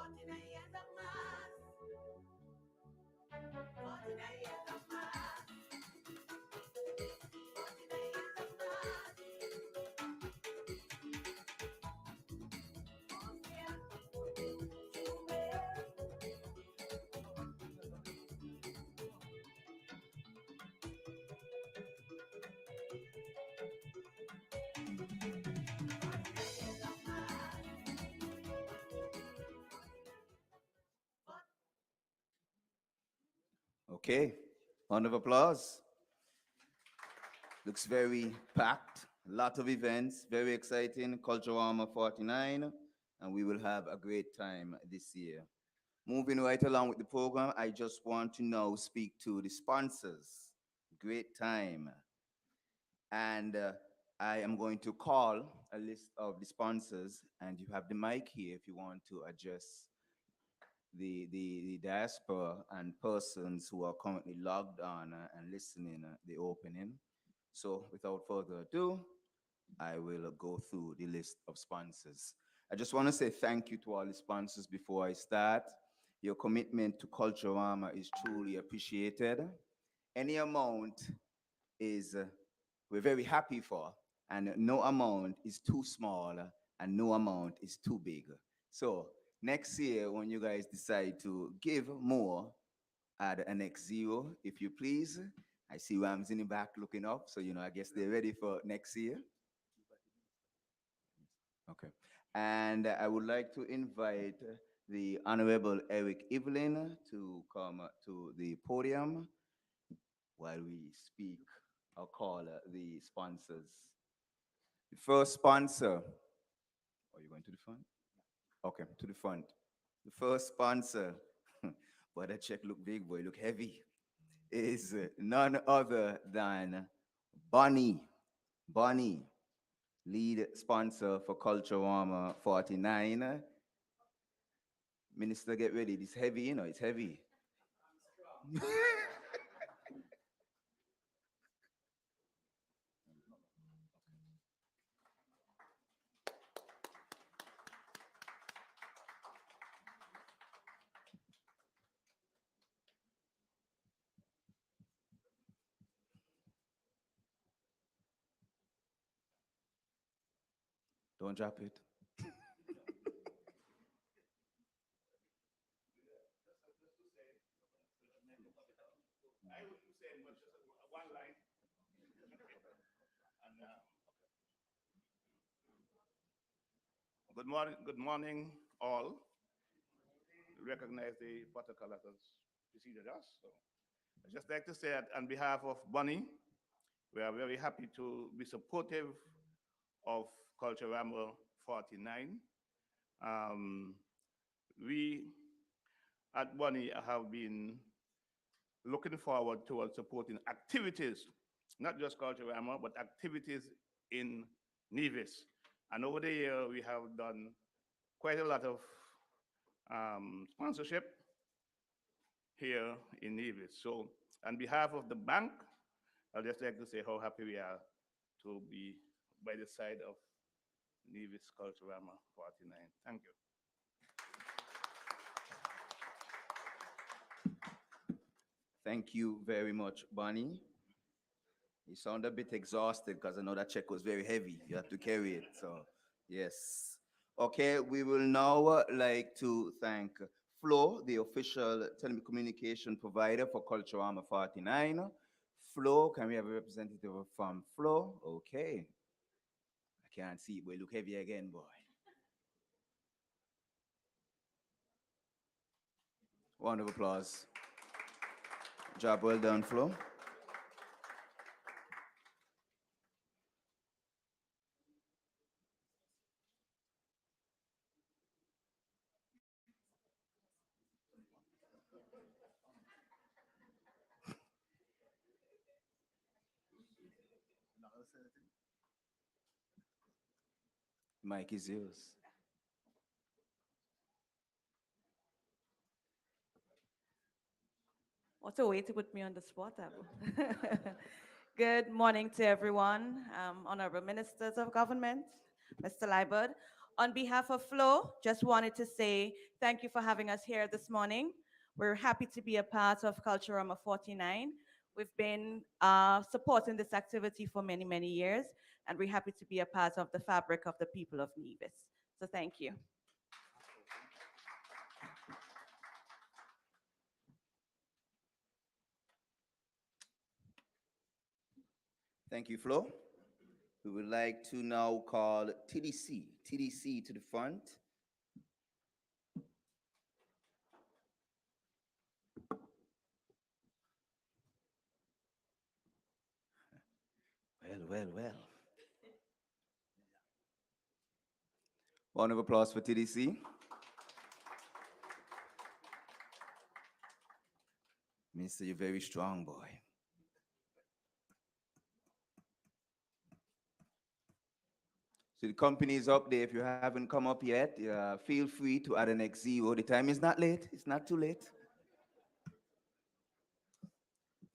49 years of mass. 49 years of mass. 49 years of mass. Okay, round of applause. Looks very packed. A lot of events, very exciting. Culturama 49, and we will have a great time this year. Moving right along with the program, I just want to now speak to the sponsors. Great time. And I am going to call a list of the sponsors, and you have the mic here if you want to address the diaspora and persons who are currently logged on and listening the opening. So without further ado, I will go through the list of sponsors. I just want to say thank you to all the sponsors before I start. Your commitment to Culturama is truly appreciated. Any amount is we're very happy for, and no amount is too small, and no amount is too big. So next year, when you guys decide to give more, add an X zero, if you please. I see Rams in the back looking up, so I guess they're ready for next year. Okay. And I would like to invite the Honorable Eric Evelyn to come to the podium while we speak or call the sponsors. The first sponsor, are you going to the front? Okay, to the front. The first sponsor, boy, that check look big, boy, look heavy, is none other than Bonnie. Bonnie, lead sponsor for Culturama 49. Minister, get ready. It's heavy, it's heavy. Don't drop it. Good morning, all. Recognize the protocol that has preceded us. So I'd just like to say that on behalf of Bonnie, we are very happy to be supportive of Culturama 49. Um, we at Bonnie have been looking forward towards supporting activities, not just Culturama, but activities in Nevis. And over the year, we have done quite a lot of sponsorship here in Nevis. So on behalf of the bank, I'd just like to say how happy we are to be by the side of Nevis Culturama 49. Thank you. Thank you very much, Bonnie. You sound a bit exhausted because I know that check was very heavy. You have to carry it. So, yes. Okay, we will now like to thank Flo, the official telecommunication provider for Culturama 49. Flo, can we have a representative from Flo? Okay. I can't see it, but it look heavy again, boy. Round of applause. Job well done, Flo. Mike is yours. What a way to put me on the spot, Abu. Good morning to everyone, honorable ministers of government, Mr. Liebert, On behalf of Flo, just wanted to say thank you for having us here this morning. We're happy to be a part of Culturama 49. We've been supporting this activity for many, many years, and we're happy to be a part of the fabric of the people of Nevis. So thank you. Thank you, Flo. We would like to now call TDC to the front. Well. Round of applause for TDC. Mister, you're very strong, boy. So the company is up there. If you haven't come up yet, feel free to add an X0. The time is not late. It's not too late.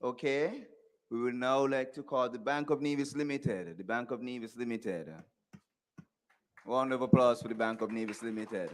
Okay. We will now like to call the Bank of Nevis Limited. The Bank of Nevis Limited. Round of applause for the Bank of Nevis Limited.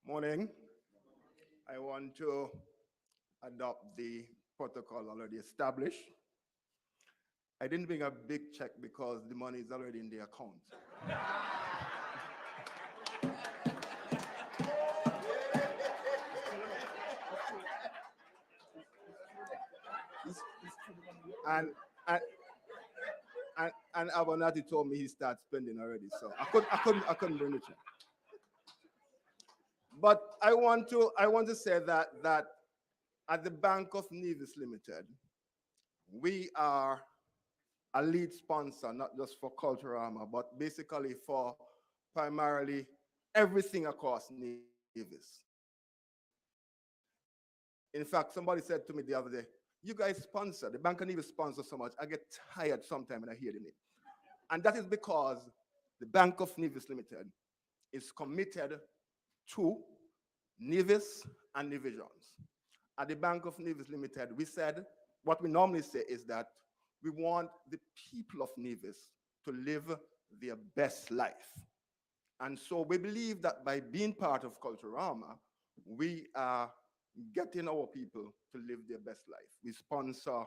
Morning. I want to adopt the protocol already established. I didn't bring a big check because the money is already in the account. and and and Abonati told me he started spending already, so I couldn't bring the check. But I want to say that at the Bank of Nevis Limited, we are a lead sponsor, not just for Culturama, but basically for primarily everything across Nevis. In fact, somebody said to me the other day, you guys sponsor, the Bank of Nevis sponsor so much, I get tired sometimes when I hear the name. And that is because the Bank of Nevis Limited is committed to Nevis and Nevisians. At the Bank of Nevis Limited, we said, what we normally say is that we want the people of Nevis to live their best life. And so we believe that by being part of Culturama, we are getting our people to live their best life. We sponsor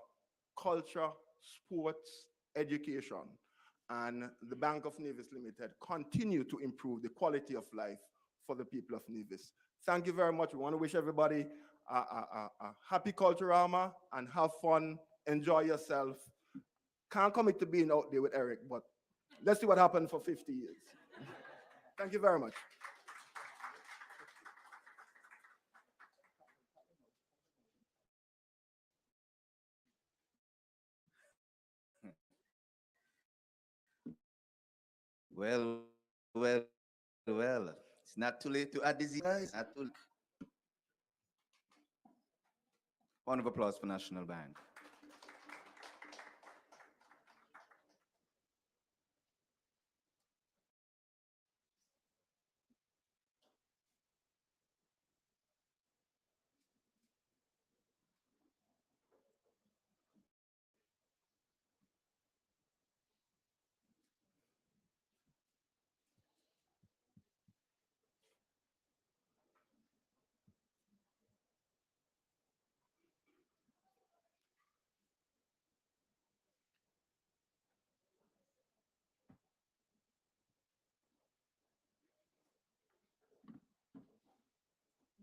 culture, sports, education, and the Bank of Nevis Limited continue to improve the quality of life for the people of Nevis. Thank you very much. We want to wish everybody a happy Culturama and have fun, enjoy yourself. Can't commit to being out there with Eric, but let's see what happened for 50 years. Thank you very much. Well. It's not too late to add this, guys. Not too. Round of applause for National Bank.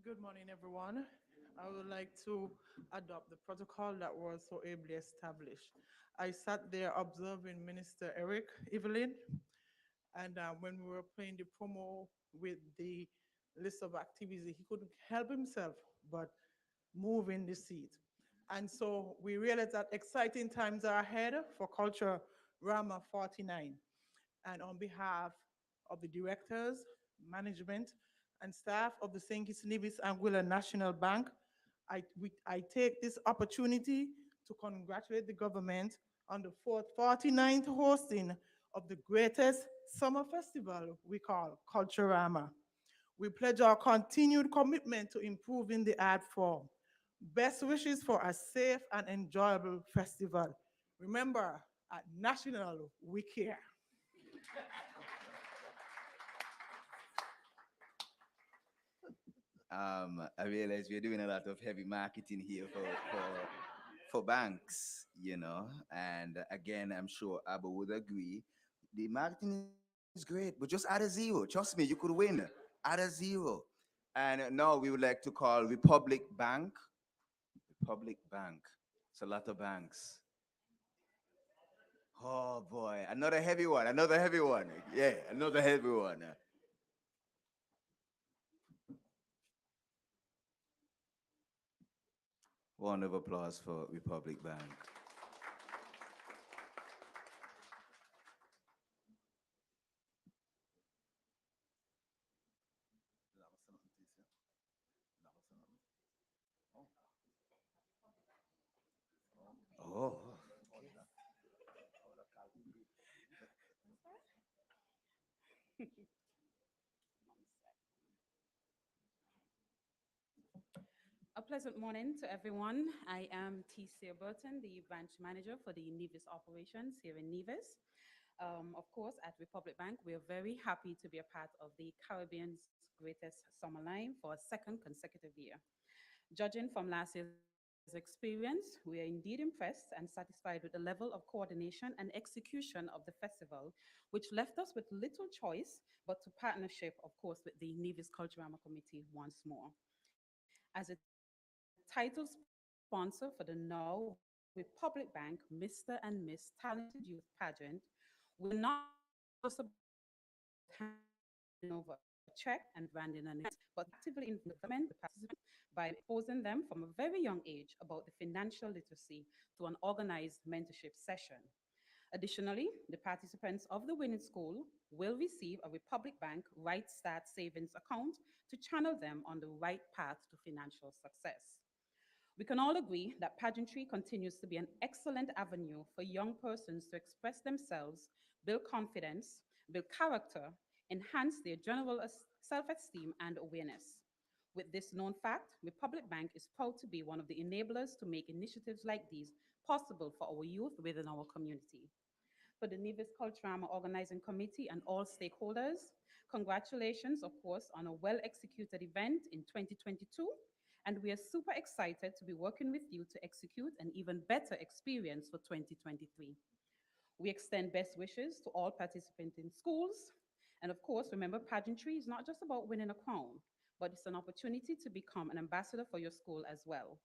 Good morning, everyone. I would like to adopt the protocol that was so ably established. I sat there observing Minister Eric Evelyn, and when we were playing the promo with the list of activities, he couldn't help himself but move in the seat. And so we realized that exciting times are ahead for Culture Rama 49. And on behalf of the directors, management, and staff of the St. Kitts Nevis Anguilla National Bank, I take this opportunity to congratulate the government on the 49th hosting of the greatest summer festival we call Culturama. We pledge our continued commitment to improving the art form. Best wishes for a safe and enjoyable festival. Remember, at National, we care. I realize we're doing a lot of heavy marketing here for banks, and again, I'm sure Abba would agree. The marketing is great, but just add a zero. Trust me, you could win. Add a zero. And now we would like to call Republic Bank. Republic Bank. It's a lot of banks. Oh boy, another heavy one, another heavy one. Yeah, another heavy one. Round of applause for Republic Bank. Oh, A pleasant morning to everyone. I am T.C. Burton, the branch manager for the Nevis operations here in Nevis. Of course, at Republic Bank, we are very happy to be a part of the Caribbean's greatest summer line for a second consecutive year. Judging from last year's experience, we are indeed impressed and satisfied with the level of coordination and execution of the festival, which left us with little choice but to partnership, of course, with the Nevis Culturama Committee once more. As a title sponsor for the now Republic Bank Mr. and Miss Talented Youth Pageant, we're not just about handing over a check and branding an event, but actively influence the development of the participants by exposing them from a very young age about the financial literacy through an organized mentorship session. Additionally, the participants of the winning school will receive a Republic Bank Right Start savings account to channel them on the right path to financial success. We can all agree that pageantry continues to be an excellent avenue for young persons to express themselves, build confidence, build character, enhance their general self-esteem and awareness. With this known fact, Republic Bank is proud to be one of the enablers to make initiatives like these possible for our youth within our community. For the Nevis Culturama Organizing Committee and all stakeholders, congratulations, of course, on a well-executed event in 2022, and we are super excited to be working with you to execute an even better experience for 2023. We extend best wishes to all participants in schools. And of course, remember, pageantry is not just about winning a crown, but it's an opportunity to become an ambassador for your school as well.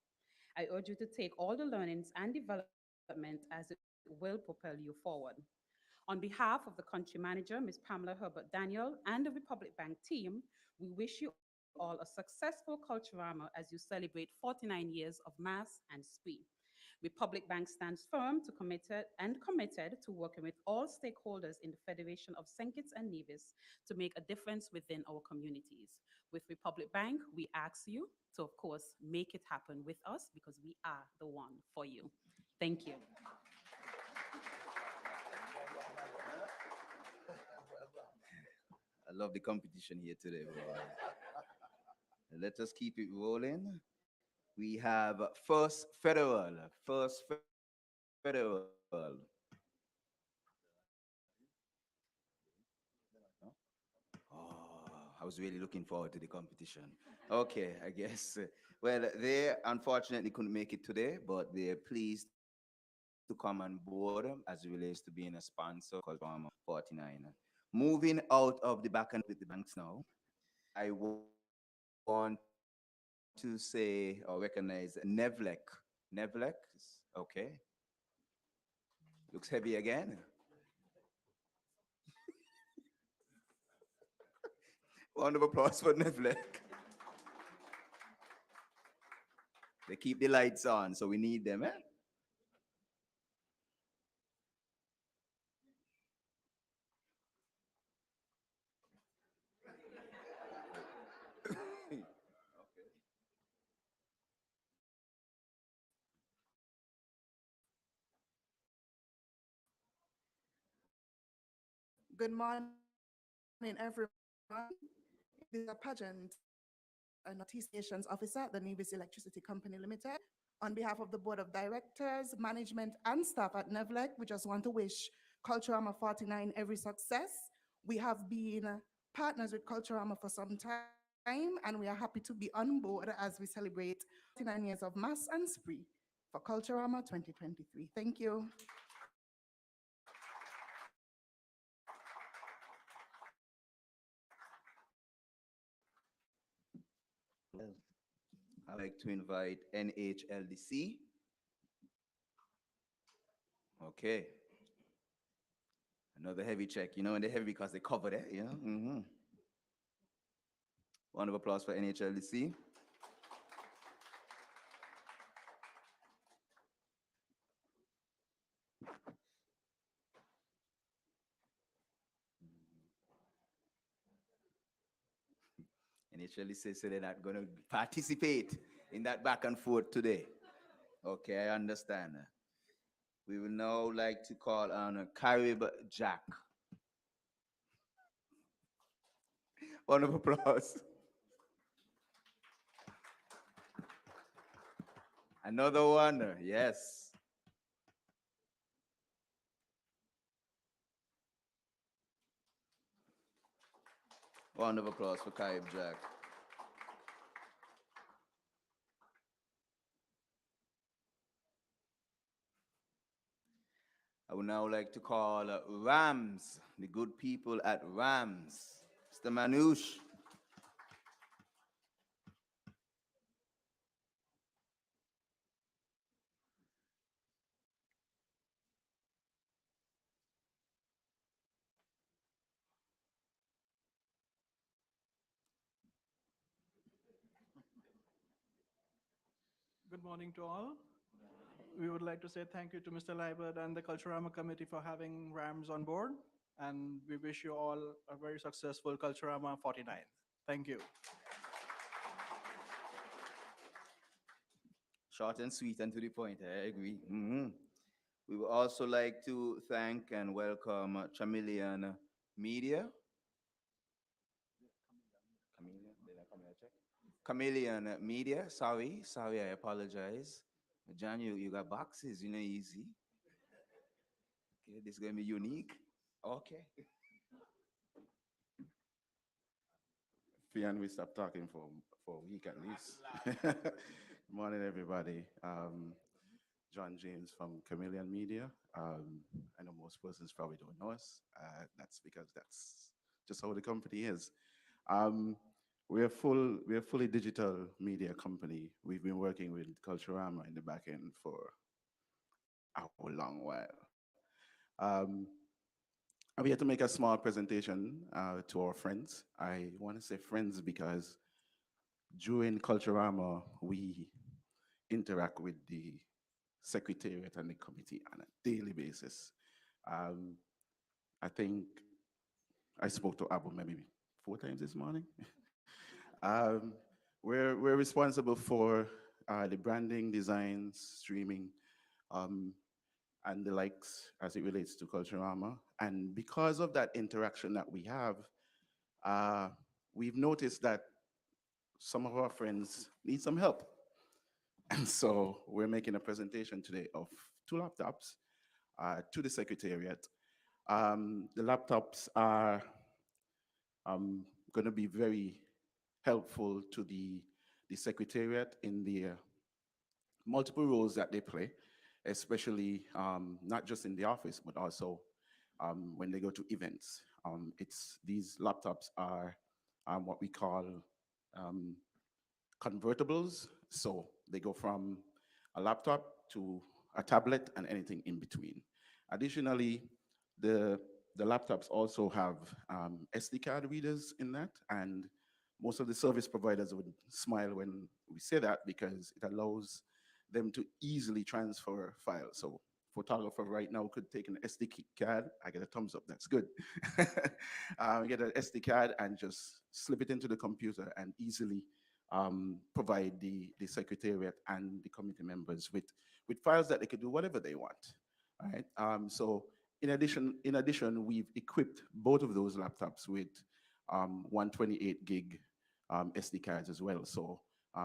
I urge you to take all the learnings and development as it will propel you forward. On behalf of the country manager, Ms. Pamela Herbert Daniel, and the Republic Bank team, we wish you all a successful Culturama as you celebrate 49 years of mass and spree. Republic Bank stands firm committed to working with all stakeholders in the Federation of St. Kitts and Nevis to make a difference within our communities. With Republic Bank, we ask you to, of course, make it happen with us because we are the one for you. Thank you. I love the competition here today, boy. Let us keep it rolling. We have First Federal. First Federal. Oh, I was really looking forward to the competition. Okay, I guess. Well, they unfortunately couldn't make it today, but they're pleased to come on board as it relates to being a sponsor of Culturama 49. Moving out of the back and with the banks now, I want to say or recognize Nevlek. Nevlek, okay. Looks heavy again. Round of applause for Nevlek. They keep the lights on, so we need them, eh? Good morning, everyone. It is a pageant. I'm a T Stations officer at the Nevis Electricity Company Limited. On behalf of the Board of Directors, management, and staff at Nevlec, we just want to wish Culturama 49 every success. We have been partners with Culturama for some time, and we are happy to be on board as we celebrate 49 years of mass and spree for Culturama 2023. Thank you. I'd like to invite NHLDC. Okay. Another heavy check, and they're heavy because they covered it. Round of applause for NHLDC. NHLDC said they're not going to participate in that back and forth today. Okay, I understand. We will now like to call on Carib Jack. Round of applause. Another one, yes. Round of applause for Carib Jack. I would now like to call Rams, the good people at Rams. Mr. Manouche. Good morning to all. We would like to say thank you to Mr. Liebert and the Culturama Committee for having Rams on board. And we wish you all a very successful Culturama 49. Thank you. Short and sweet and to the point, I agree. We would also like to thank and welcome Chameleon Media. Chameleon Media, sorry, I apologize. John, you got boxes, easy. Okay, this is going to be unique. Okay. And we stop talking for a week at least. Morning, everybody. John James from Chameleon Media. I know most persons probably don't know us. That's because that's just how the company is. We're a fully digital media company. We've been working with Culturama in the back end for a long while. I'm here to make a small presentation to our friends. I want to say friends because during Culturama, we interact with the secretariat and the committee on a daily basis. I think I spoke to Abu maybe 4 times this morning. We're responsible for the branding, designs, streaming, and the likes as it relates to Culturama. And because of that interaction that we have, we've noticed that some of our friends need some help. And so we're making a presentation today of 2 laptops to the Secretariat. The laptops are going to be very helpful to the Secretariat in the multiple roles that they play, especially not just in the office, but also when they go to events. These laptops are what we call convertibles. So they go from a laptop to a tablet and anything in between. Additionally, the laptops also have SD card readers in that, and most of the service providers would smile when we say that because it allows them to easily transfer files. So photographer right now could take an SD card. I get a thumbs up, that's good. Get an SD card and just slip it into the computer and easily provide the secretariat and the committee members with files that they could do whatever they want. All right. So in addition, we've equipped both of those laptops with 128 gig SD cards as well. So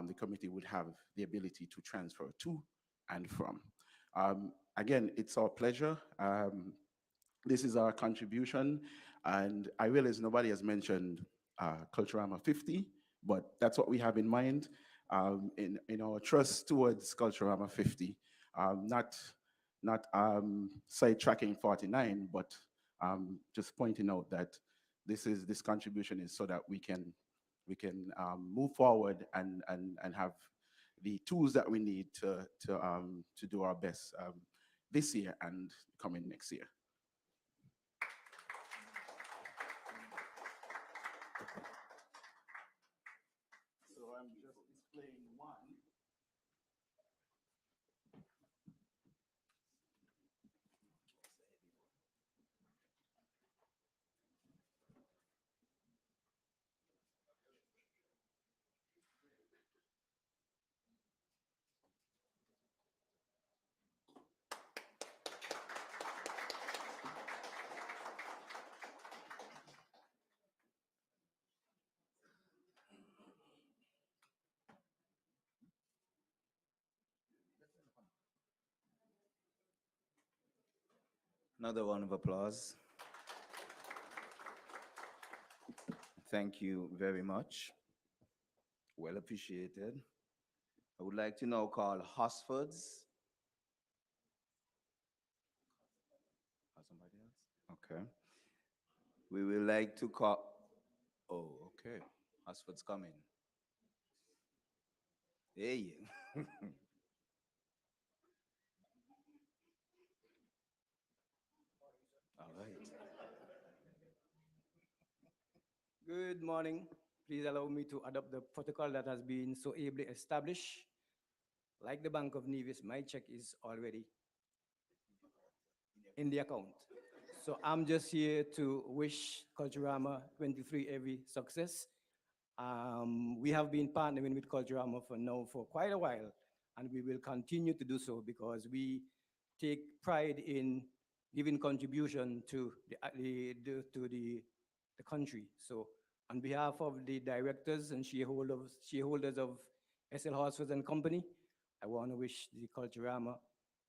the committee would have the ability to transfer to and from. Again, it's our pleasure. This is our contribution, and I realize nobody has mentioned Culturama 50, but that's what we have in mind in our trust towards Culturama 50. Not sidetracking 49, but just pointing out that this contribution is so that we can move forward and have the tools that we need to do our best this year and coming next year. So I'm just displaying one. Another round of applause. Thank you very much. Well appreciated. I would like to now call Hosfords. Or somebody else? Okay. We will like to call. Oh, okay. Hosford's coming. Hey. All right. Good morning. Please allow me to adopt the protocol that has been so ably established. Like the Bank of Nevis, my check is already in the account. So I'm just here to wish Culturama 23 every success. We have been partnering with Culturama for quite a while, and we will continue to do so because we take pride in giving contribution to the country. So on behalf of the directors and shareholders of SL Horsford and Company, I want to wish the Culturama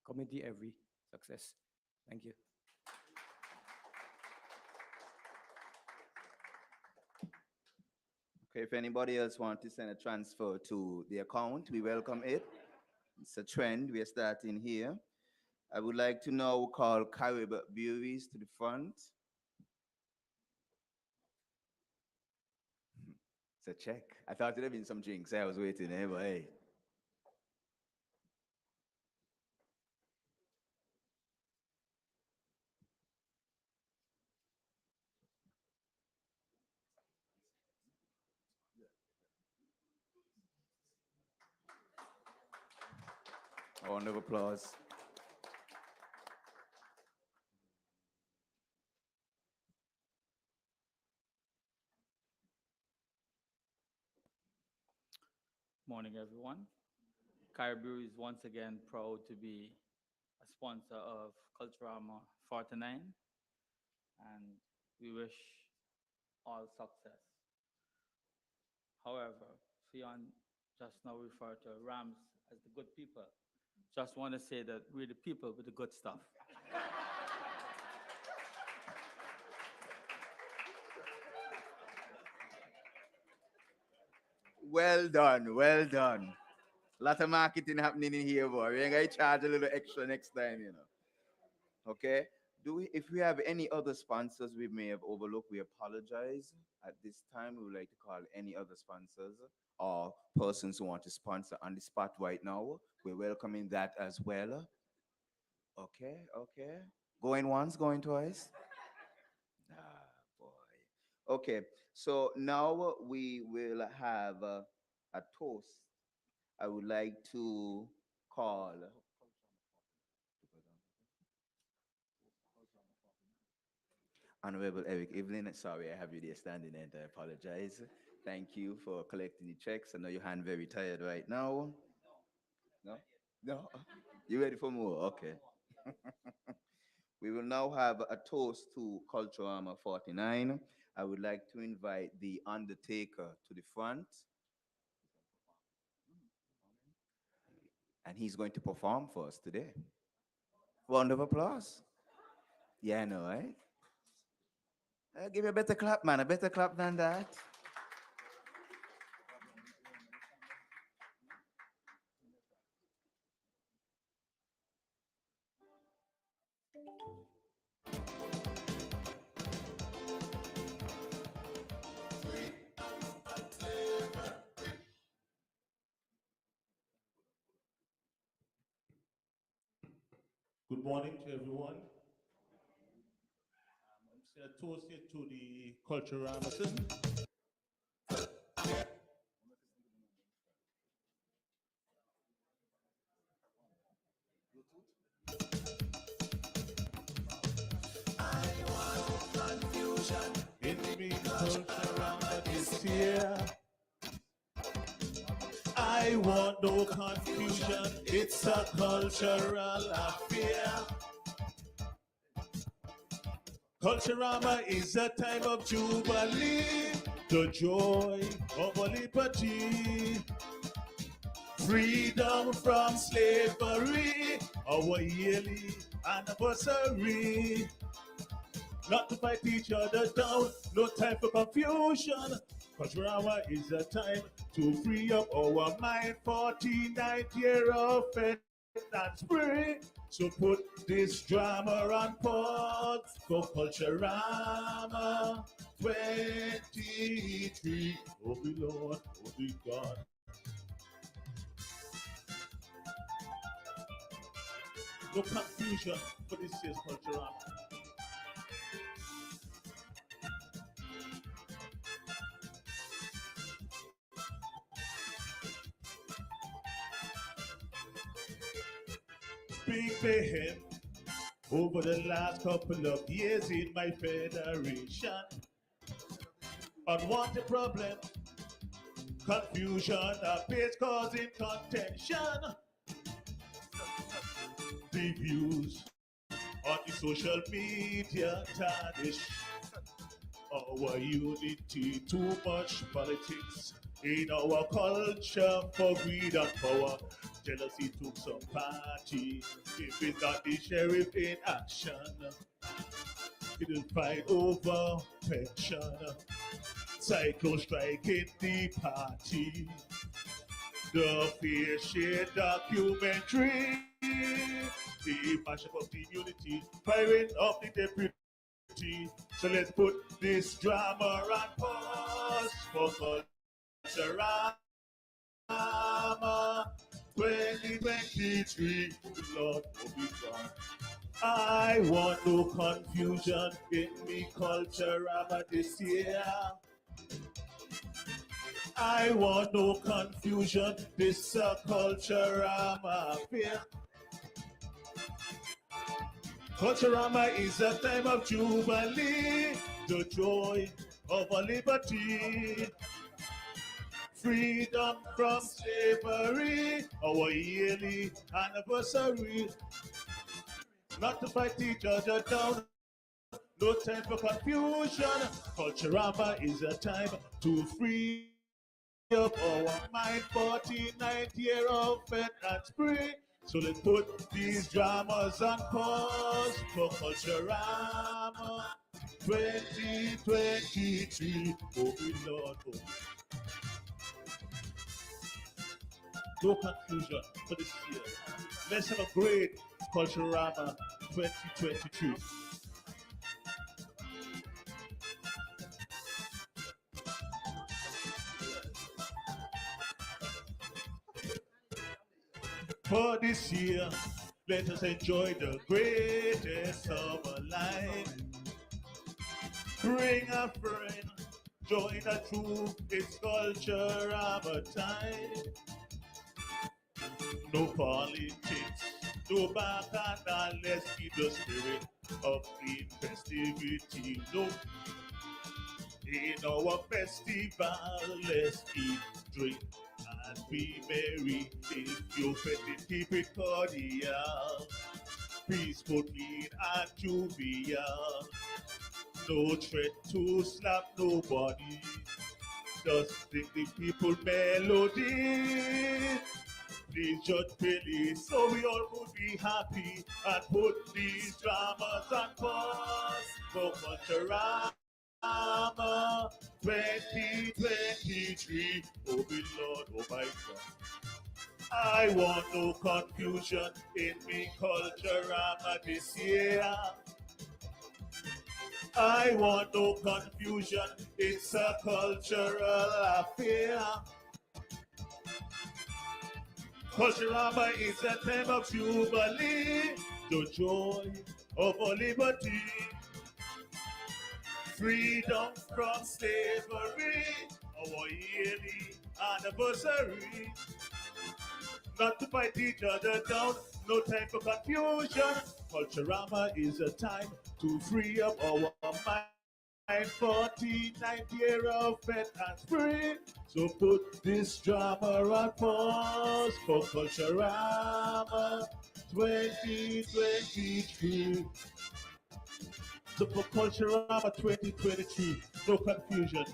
committee every success. Thank you. Okay, if anybody else wants to send a transfer to the account, we welcome it. It's a trend. We are starting here. I would like to now call Carib Breweries to the front. It's a check. I thought there'd have been some drinks. I was waiting, but hey. A round of applause. Morning, everyone. Caribou is once again proud to be a sponsor of Culturama 49, and we wish all success. However, Fionn just now referred to Rams as the good people. Just want to say that we're the people with the good stuff. Well done, well done. A lot of marketing happening in here, boy. We ain't gonna charge a little extra next time, you know. Okay? If we have any other sponsors we may have overlooked, we apologize. At this time, we would like to call any other sponsors or persons who want to sponsor on the spot right now. We're welcoming that as well. Okay, okay. Going once, going twice. Ah, boy. Okay, so now we will have a toast. I would like to call Honorable Eric Evelyn. Sorry, I have you there standing and I apologize. Thank you for collecting the checks. I know your hand very tired right now. No? No? You ready for more? Okay. We will now have a toast to Culturama 49. I would like to invite the Undertaker to the front, and he's going to perform for us today. Round of applause. Yeah, I know, right? Give me a better clap, man. A better clap than that. Good morning to everyone. I'm just going to toast you to the Culturama. In me Culturama this year. I want no confusion. It's a cultural affair. Culturama is a time of jubilee, the joy of a liberty, freedom from slavery, our yearly anniversary. Not to fight each other down, no time for confusion. Culturama is a time to free up our mind. 49th year of faith and spring. So put this drama on pause for Culturama 23. Oh, be Lord, oh, be God. No confusion for this year's Culturama. Big mayhem over the last couple of years in my federation. Unwanted problem, confusion, appears causing contention. The views on the social media tarnish our unity. Too much politics in our culture for greed and power. Jealousy took some party. If it's not the sheriff in action, it'll fight over pension. Cyclone striking the party. The fair share documentary. The mashup of the unity, firing up the deputy. So let's put this drama on pause for Culturama 2023. Lord, oh be God. I want no confusion in me Culturama this year. I want no confusion, this Culturama affair. Culturama is a time of jubilee, the joy of a liberty, freedom from slavery, our yearly anniversary. Not to fight each other down, no time for confusion. Culturama is a time to free up our mind. 49th year of faith and spring. So let's put these dramas on pause for Culturama 2023. Oh, we Lord, oh. No confusion for this year. Let's have a great Culturama 2023. For this year, let us enjoy the greatest summer life. Bring a friend, join a troop, it's Culturama time. No politics, no bacchanal, let's keep the spirit of clean festivity. No, in our festival, let's eat, drink, and be merry. If you fit it, keep it cordial. peaceful, clean, and jovial. No threat to slap nobody. Just sing the people melody. Please judge Billy so we all would be happy and put these dramas on pause for Culturama 2023. Oh, my Lord, oh my God. I want no confusion in me Culturama this year. I want no confusion, it's a cultural affair. Culturama is a time of jubilee, the joy of our liberty, freedom from slavery, our yearly anniversary. Not to fight each other down, no time for confusion. Culturama is a time to free up our mind. 49th year of vet and free. So put this drama on pause for Culturama 2023. So for Culturama 2023, no confusion.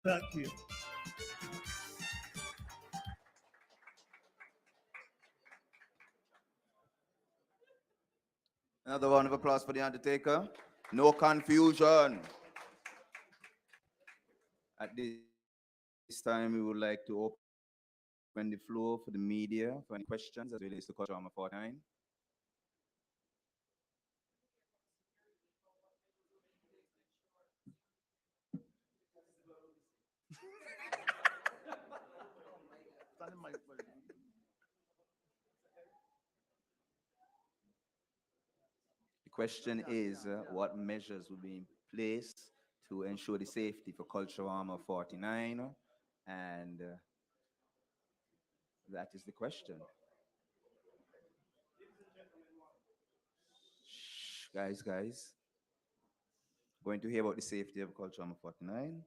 Thank you. Another round of applause for the Undertaker. No confusion. At this time, we would like to open the floor for the media for any questions as relates to Culturama 49. The question is, what measures will be in place to ensure the safety for Culturama 49? And that is the question. Shh, guys. Going to hear about the safety of Culturama 49.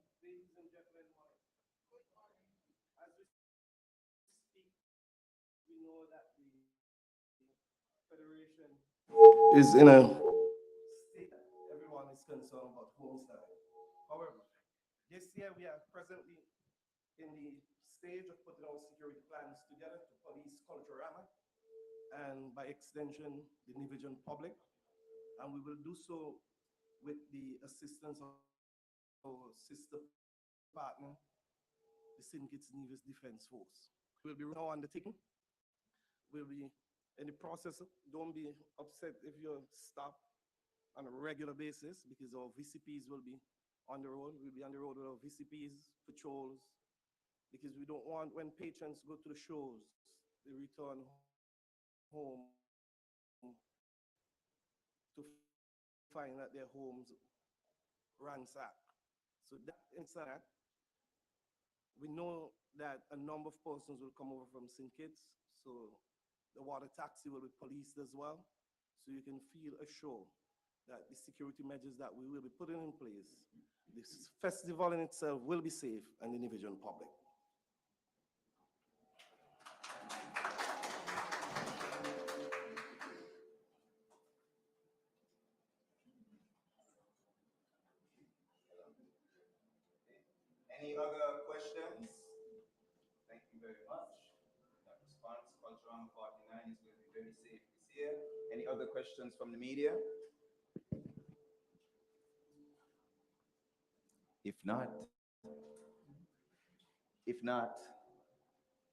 Is in a state that everyone is concerned about homesteading. However, this year we are presently in the stage of putting our security plans together to police Culturama and by extension the Nivision public. And we will do so with the assistance of our sister partner, the Syndicate's Nevis Defense Force. We'll be now undertaking. We'll be in the process. Don't be upset if you're stopped on a regular basis because our VCPs will be on the road. We'll be on the road with our VCPs, patrols, because we don't want when patrons go to the shows, they return home to find that their homes ransacked. So that inside, we know that a number of persons will come over from St. Kitts, so the water taxi will be policed as well. So you can feel assured that the security measures that we will be putting in place, this festival in itself will be safe and the Nivision public. Any other questions? Thank you very much. That response, Culturama 49 is going to be very safe this year. Any other questions from the media? If not, if not,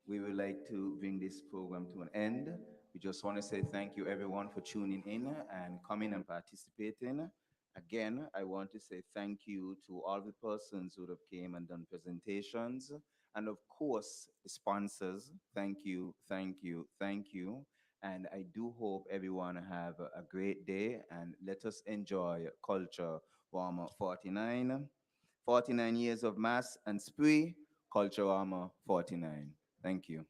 we would like to bring this program to an end. We just want to say thank you everyone for tuning in and coming and participating. Again, I want to say thank you to all the persons who have came and done presentations. And of course, the sponsors, thank you, thank you, thank you. And I do hope everyone have a great day and let us enjoy Culture Warmer 49. 49 years of mass and spree, Culture Warmer 49. Thank you.